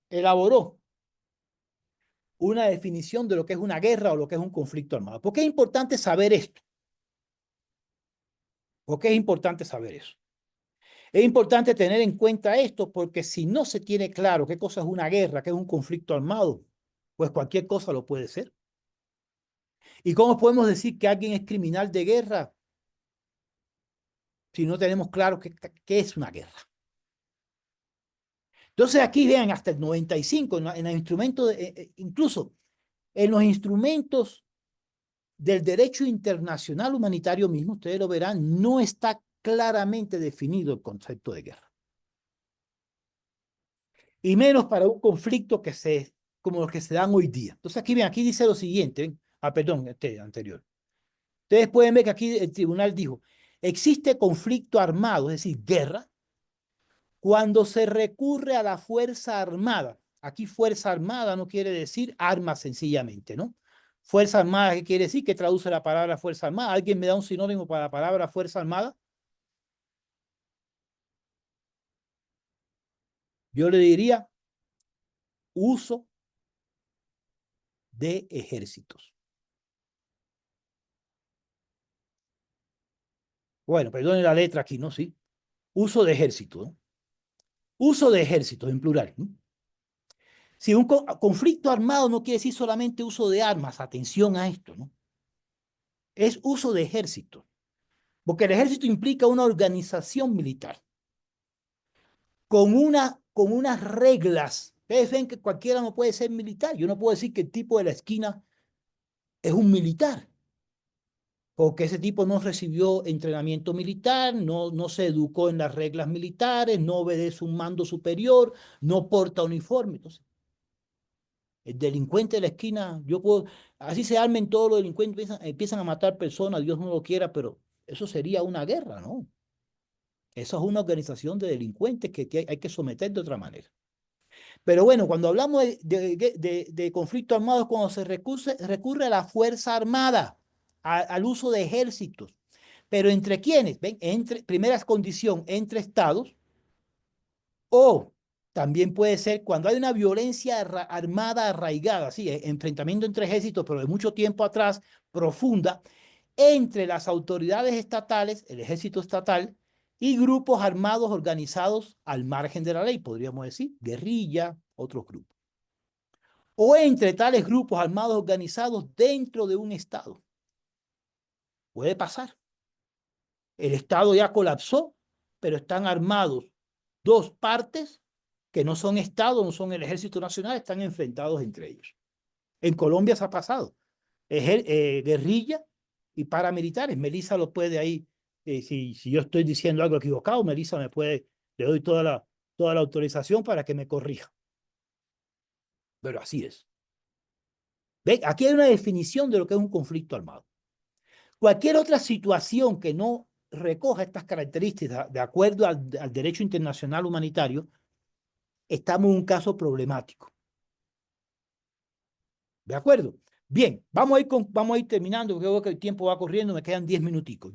elaboró una definición de lo que es una guerra o lo que es un conflicto armado. ¿Por qué es importante saber esto? ¿Por qué es importante saber eso? Es importante tener en cuenta esto porque si no se tiene claro qué cosa es una guerra, qué es un conflicto armado, pues cualquier cosa lo puede ser. ¿Y cómo podemos decir que alguien es criminal de guerra si no tenemos claro qué es una guerra? Entonces aquí vean, hasta el 95, en el instrumento, incluso en los instrumentos del derecho internacional humanitario mismo, ustedes lo verán, no está claramente definido el concepto de guerra. Y menos para un conflicto como los que se dan hoy día. Entonces aquí ven, aquí dice lo siguiente, ¿ven? Perdón, este anterior. Ustedes pueden ver que aquí el tribunal dijo, existe conflicto armado, es decir, guerra, cuando se recurre a la fuerza armada. Aquí fuerza armada no quiere decir armas sencillamente, ¿no? Fuerza armada, ¿qué quiere decir? ¿Qué traduce la palabra fuerza armada? ¿Alguien me da un sinónimo para la palabra fuerza armada? Yo le diría uso de ejércitos. Bueno, perdone la letra aquí, ¿no? Sí. Uso de ejércitos, ¿no? Uso de ejércitos en plural, ¿no? Si un conflicto armado no quiere decir solamente uso de armas, atención a esto, ¿no? Es uso de ejércitos. Porque el ejército implica una organización militar con unas reglas. Ustedes ven que cualquiera no puede ser militar. Yo no puedo decir que el tipo de la esquina es un militar, porque ese tipo no recibió entrenamiento militar, no se educó en las reglas militares, no obedece un mando superior, no porta uniforme. Entonces, El delincuente de la esquina, así se armen todos los delincuentes, empiezan a matar personas, Dios no lo quiera, pero eso sería una guerra, ¿no? Eso es una organización de delincuentes que hay que someter de otra manera. Pero bueno, cuando hablamos de conflicto armado es cuando se recurre a la fuerza armada, al uso de ejércitos. Pero ¿entre quiénes? ¿Ven? Primera condición, entre estados, o también puede ser cuando hay una violencia armada arraigada, sí, enfrentamiento entre ejércitos, pero de mucho tiempo atrás, profunda, entre las autoridades estatales, el ejército estatal, y grupos armados organizados al margen de la ley, podríamos decir, guerrilla, otros grupos. O entre tales grupos armados organizados dentro de un estado. Puede pasar. El estado ya colapsó, pero están armados dos partes que no son Estado, no son el Ejército Nacional, están enfrentados entre ellos. En Colombia se ha pasado. Guerrilla y paramilitares. Melissa lo puede ahí, si yo estoy diciendo algo equivocado, Melissa le doy toda la autorización para que me corrija. Pero así es. ¿Ven? Aquí hay una definición de lo que es un conflicto armado. Cualquier otra situación que no recoja estas características de acuerdo al derecho internacional humanitario, estamos en un caso problemático. ¿De acuerdo? Bien, vamos a ir terminando, porque creo que el tiempo va corriendo, me quedan 10 minuticos.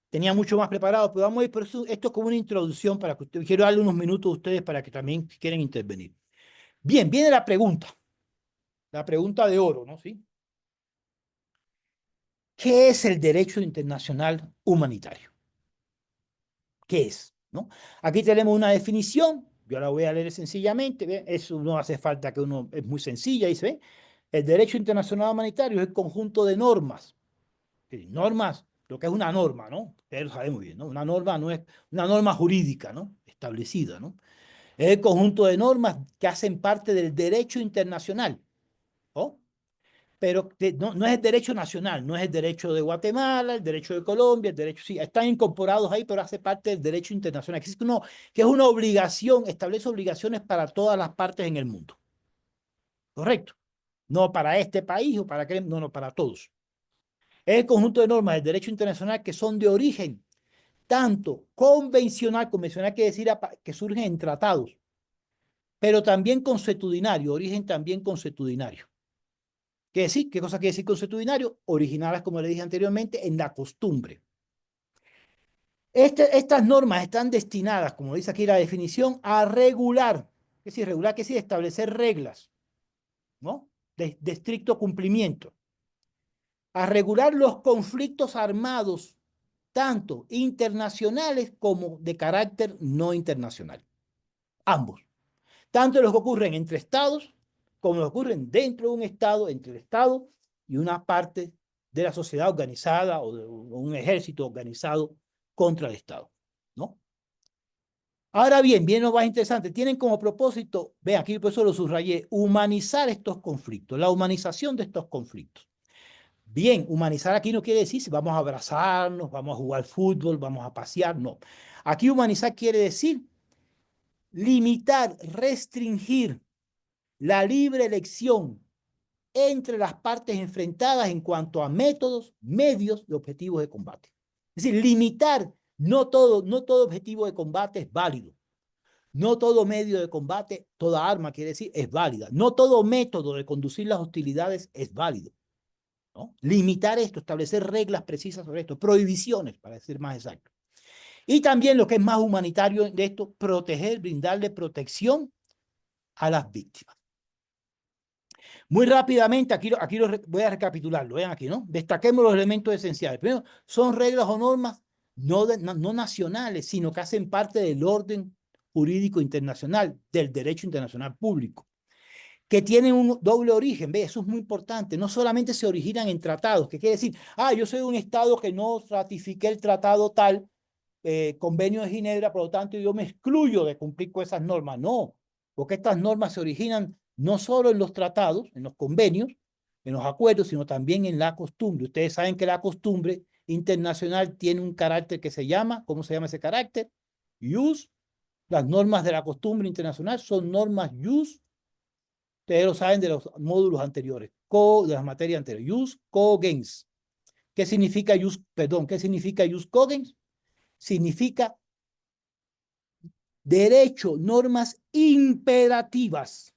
Tenía mucho más preparado, pero vamos a ir, pero esto es como una introducción para que ustedes, quiero darle unos minutos a ustedes para que también quieran intervenir. Bien, viene la pregunta de oro, ¿no? ¿Sí? ¿Qué es el derecho internacional humanitario? ¿Qué es? ¿No? Aquí tenemos una definición, yo la voy a leer sencillamente, ¿ve? Eso no hace falta que es muy sencilla, dice, ¿ve? El derecho internacional humanitario es el conjunto de normas. Normas, lo que es una norma, ¿no? Ustedes lo saben muy bien, ¿no? Una norma no es una norma jurídica, ¿no? Establecida, ¿no? Es el conjunto de normas que hacen parte del derecho internacional, ¿no? Pero no es el derecho nacional, no es el derecho de Guatemala, el derecho de Colombia, el derecho, sí, están incorporados ahí, pero hace parte del derecho internacional. Que es una obligación, establece obligaciones para todas las partes en el mundo. ¿Correcto? No para este país o para aquel, no, para todos. Es el conjunto de normas del derecho internacional que son de origen tanto convencional quiere decir que surgen en tratados, pero también consuetudinario, origen también consuetudinario. ¿Qué cosa quiere decir consuetudinario? Originadas, como le dije anteriormente, en la costumbre. Estas normas están destinadas, como dice aquí la definición, a regular. ¿Qué es decir regular? ¿Qué es decir establecer reglas? ¿No? De estricto cumplimiento. A regular los conflictos armados, tanto internacionales como de carácter no internacional. Ambos. Tanto los que ocurren entre estados como los que ocurren dentro de un estado, entre el estado y una parte de la sociedad organizada o de un ejército organizado contra el estado, ¿no? Ahora bien, viene lo más interesante, tienen como propósito, vean aquí por eso lo subrayé, humanizar estos conflictos, la humanización de estos conflictos. Bien, humanizar aquí no quiere decir si vamos a abrazarnos, vamos a jugar fútbol, vamos a pasear, no. Aquí humanizar quiere decir limitar, restringir la libre elección entre las partes enfrentadas en cuanto a métodos, medios y objetivos de combate. Es decir, limitar, no todo objetivo de combate es válido. No todo medio de combate, toda arma quiere decir es válida. No todo método de conducir las hostilidades es válido, ¿no? Limitar esto, establecer reglas precisas sobre esto, prohibiciones, para ser más exacto. Y también lo que es más humanitario de esto, proteger, brindarle protección a las víctimas. Muy rápidamente, aquí voy a recapitularlo, vean aquí, ¿no? Destaquemos los elementos esenciales. Primero, son reglas o normas no nacionales, sino que hacen parte del orden jurídico internacional, del derecho internacional público, que tienen un doble origen, ¿ve? Eso es muy importante. No solamente se originan en tratados, que quiere decir, yo soy un estado que no ratifiqué el tratado tal, convenio de Ginebra, por lo tanto yo me excluyo de cumplir con esas normas. No, porque estas normas se originan no solo en los tratados, en los convenios, en los acuerdos, sino también en la costumbre. Ustedes saben que la costumbre internacional tiene un carácter que se llama, ¿cómo se llama ese carácter? Jus. Las normas de la costumbre internacional son normas jus Ustedes lo saben de los módulos anteriores, de las materias anteriores. Jus cogens. ¿Qué significa ¿qué significa jus cogens? Significa derecho, normas imperativas.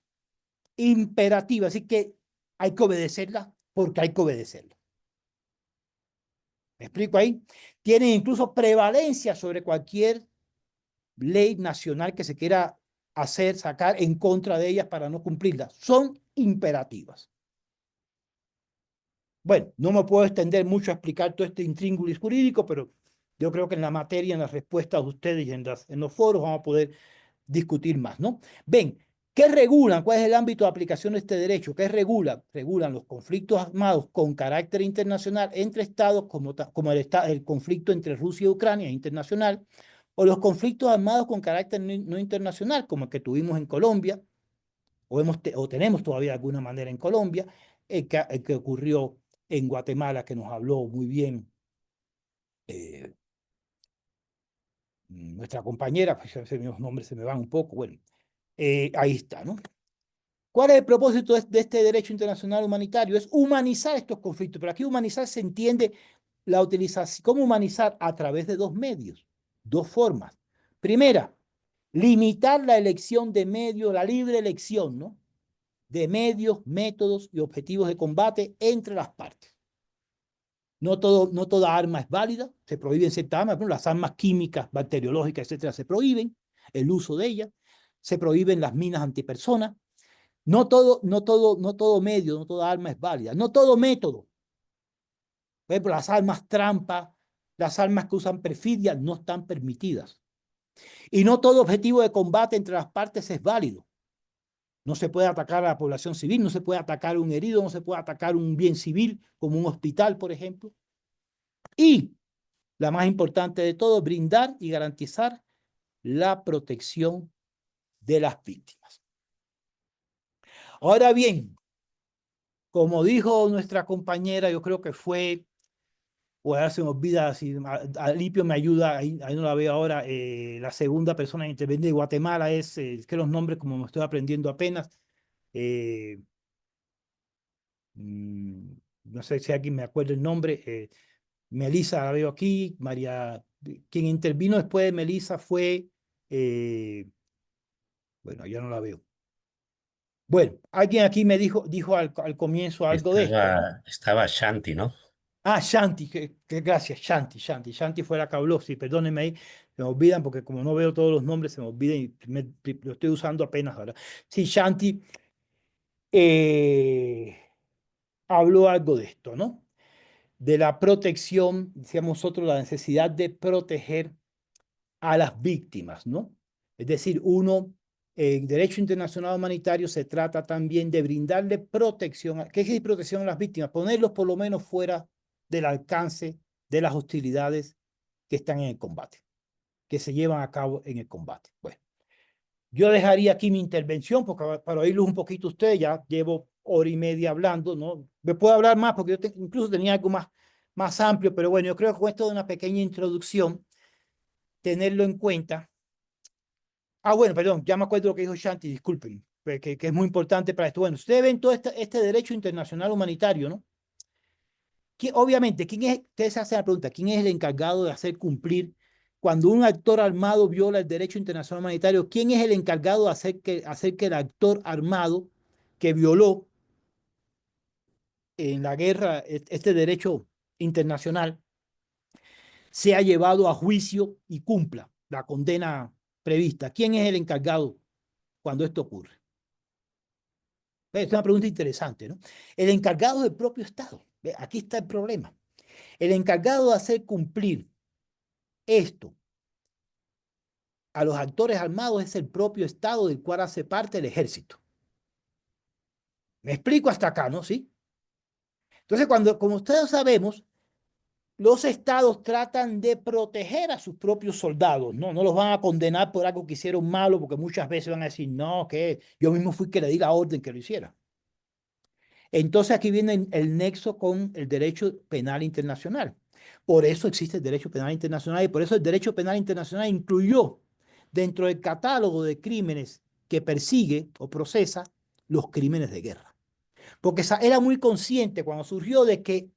Imperativas, así que hay que obedecerlas porque hay que obedecerlas. ¿Me explico ahí? Tienen incluso prevalencia sobre cualquier ley nacional que se quiera sacar en contra de ellas para no cumplirlas. Son imperativas. Bueno, no me puedo extender mucho a explicar todo este intríngulis jurídico, pero yo creo que en la materia, en las respuestas de ustedes y en los foros vamos a poder discutir más, ¿no? Ven, ¿qué regulan? ¿Cuál es el ámbito de aplicación de este derecho? ¿Qué regulan? Regulan los conflictos armados con carácter internacional entre estados, como el conflicto entre Rusia y Ucrania, internacional, o los conflictos armados con carácter no internacional, como el que tuvimos en Colombia, o tenemos todavía de alguna manera en Colombia, el que ocurrió en Guatemala, que nos habló muy bien nuestra compañera, pues los nombres se me van un poco, bueno, ahí está, ¿no? ¿Cuál es el propósito de este derecho internacional humanitario? Es humanizar estos conflictos, pero aquí humanizar se entiende la utilización, ¿cómo humanizar? A través de dos medios, dos formas. Primera, limitar la elección de medios, la libre elección, ¿no? De medios, métodos y objetivos de combate entre las partes. No toda arma es válida, se prohíben ciertas armas, pero las armas químicas, bacteriológicas, etcétera, se prohíben el uso de ellas, se prohíben las minas antipersonas. No todo medio, no toda arma es válida, no todo método. Por ejemplo, las armas trampa, las armas que usan perfidia no están permitidas. Y no todo objetivo de combate entre las partes es válido. No se puede atacar a la población civil, no se puede atacar a un herido, no se puede atacar un bien civil, como un hospital, por ejemplo. Y la más importante de todo, brindar y garantizar la protección de las víctimas. Ahora bien, como dijo nuestra compañera, yo creo que fue, o ahora se me olvida, si Alipio me ayuda, ahí no la veo ahora, la segunda persona en intervenir de Guatemala es, que los nombres como me estoy aprendiendo apenas, no sé si alguien me acuerda el nombre, Melissa la veo aquí, María, quien intervino después de Melissa fue, bueno, ya no la veo. Bueno, alguien aquí me dijo al comienzo algo de esto, ¿no? Estaba Shanti, ¿no? Ah, Shanti, que gracias, Shanti fue la que habló, sí, perdónenme ahí, se me olvidan porque como no veo todos los nombres, se me olvidan y lo estoy usando apenas ahora. Sí, Shanti habló algo de esto, ¿no? De la protección, decíamos nosotros, la necesidad de proteger a las víctimas, ¿no? Es decir, en derecho internacional humanitario se trata también de brindarle protección. ¿Qué es protección a las víctimas? Ponerlos por lo menos fuera del alcance de las hostilidades que están en el combate, que se llevan a cabo en el combate. Bueno, yo dejaría aquí mi intervención porque para oírlos un poquito ustedes, ya llevo hora y media hablando, ¿no? Me puedo hablar más porque yo incluso tenía algo más amplio, pero bueno, yo creo que con esto de una pequeña introducción, tenerlo en cuenta. Ah, bueno, perdón, ya me acuerdo lo que dijo Shanti, disculpen, que es muy importante para esto. Bueno, ustedes ven todo este derecho internacional humanitario, ¿no? Obviamente, ustedes se hacen la pregunta, ¿quién es el encargado de hacer cumplir cuando un actor armado viola el derecho internacional humanitario? ¿Quién es el encargado de hacer que el actor armado que violó en la guerra este derecho internacional sea llevado a juicio y cumpla la condena prevista? ¿Quién es el encargado cuando esto ocurre? Es una pregunta interesante, ¿no? El encargado del propio Estado. Aquí está el problema. El encargado de hacer cumplir esto a los actores armados es el propio Estado del cual hace parte el ejército. Me explico hasta acá, ¿no? ¿Sí? Entonces, como ustedes sabemos, los estados tratan de proteger a sus propios soldados, ¿no? No los van a condenar por algo que hicieron malo, porque muchas veces van a decir, no, que yo mismo fui que le di la orden que lo hiciera. Entonces aquí viene el nexo con el derecho penal internacional. Por eso existe el derecho penal internacional y por eso el derecho penal internacional incluyó dentro del catálogo de crímenes que persigue o procesa los crímenes de guerra. Porque era muy consciente cuando surgió de que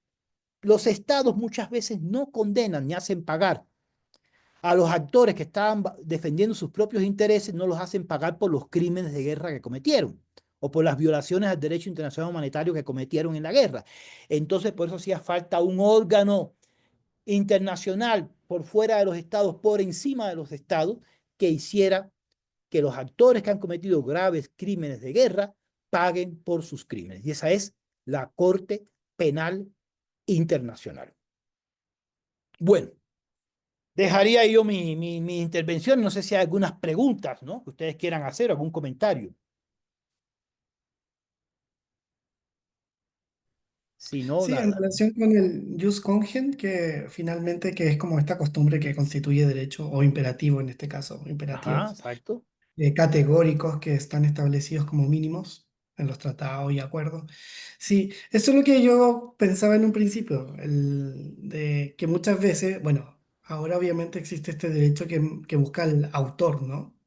los estados muchas veces no condenan ni hacen pagar a los actores que estaban defendiendo sus propios intereses, no los hacen pagar por los crímenes de guerra que cometieron o por las violaciones al derecho internacional humanitario que cometieron en la guerra. Entonces, por eso hacía falta un órgano internacional por fuera de los estados, por encima de los estados, que hiciera que los actores que han cometido graves crímenes de guerra paguen por sus crímenes. Y esa es la Corte Penal Internacional. Bueno, dejaría yo mi intervención. No sé si hay algunas preguntas, ¿no?, que ustedes quieran hacer, algún comentario. Si no, Sí, en nada. relación con el jus cogens, que finalmente que es como esta costumbre que constituye derecho o imperativo en este caso, Ajá, imperativos exacto. Categóricos que están establecidos como mínimos en los tratados y acuerdos. Sí, eso es lo que yo pensaba en un principio, de que muchas veces, bueno, ahora obviamente existe este derecho que busca el autor, ¿no?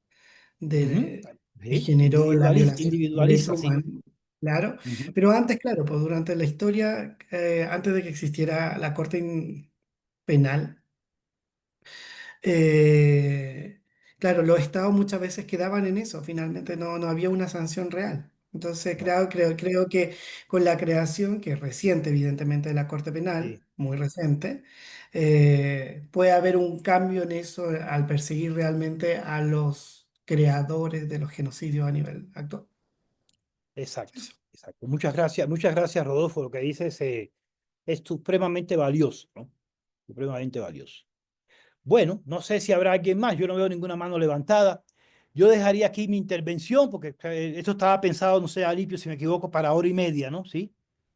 Ujú. Que Sí, generó la individualista, violación del derecho individualista, sí. humano, claro. Ujú. Pero antes, claro, pues durante la historia, antes de que existiera la Corte Penal, eh, claro, los estados muchas veces quedaban en eso, finalmente no había una sanción real. Entonces, No, creo que con la creación, que es reciente, evidentemente, de la Corte Penal, sí, muy reciente, puede haber un cambio en eso al perseguir realmente a los creadores de los genocidios a nivel actual. exacto, Eso. exacto. Muchas gracias, Rodolfo. Lo que dices es supremamente valioso, ¿no? Supremamente valioso. Bueno, no sé si habrá alguien más. Yo no veo ninguna mano levantada. Yo dejaría aquí mi intervención porque esto estaba pensado, no sé, Alipio, si me equivoco, para hora y media, ¿no? ¿Sí?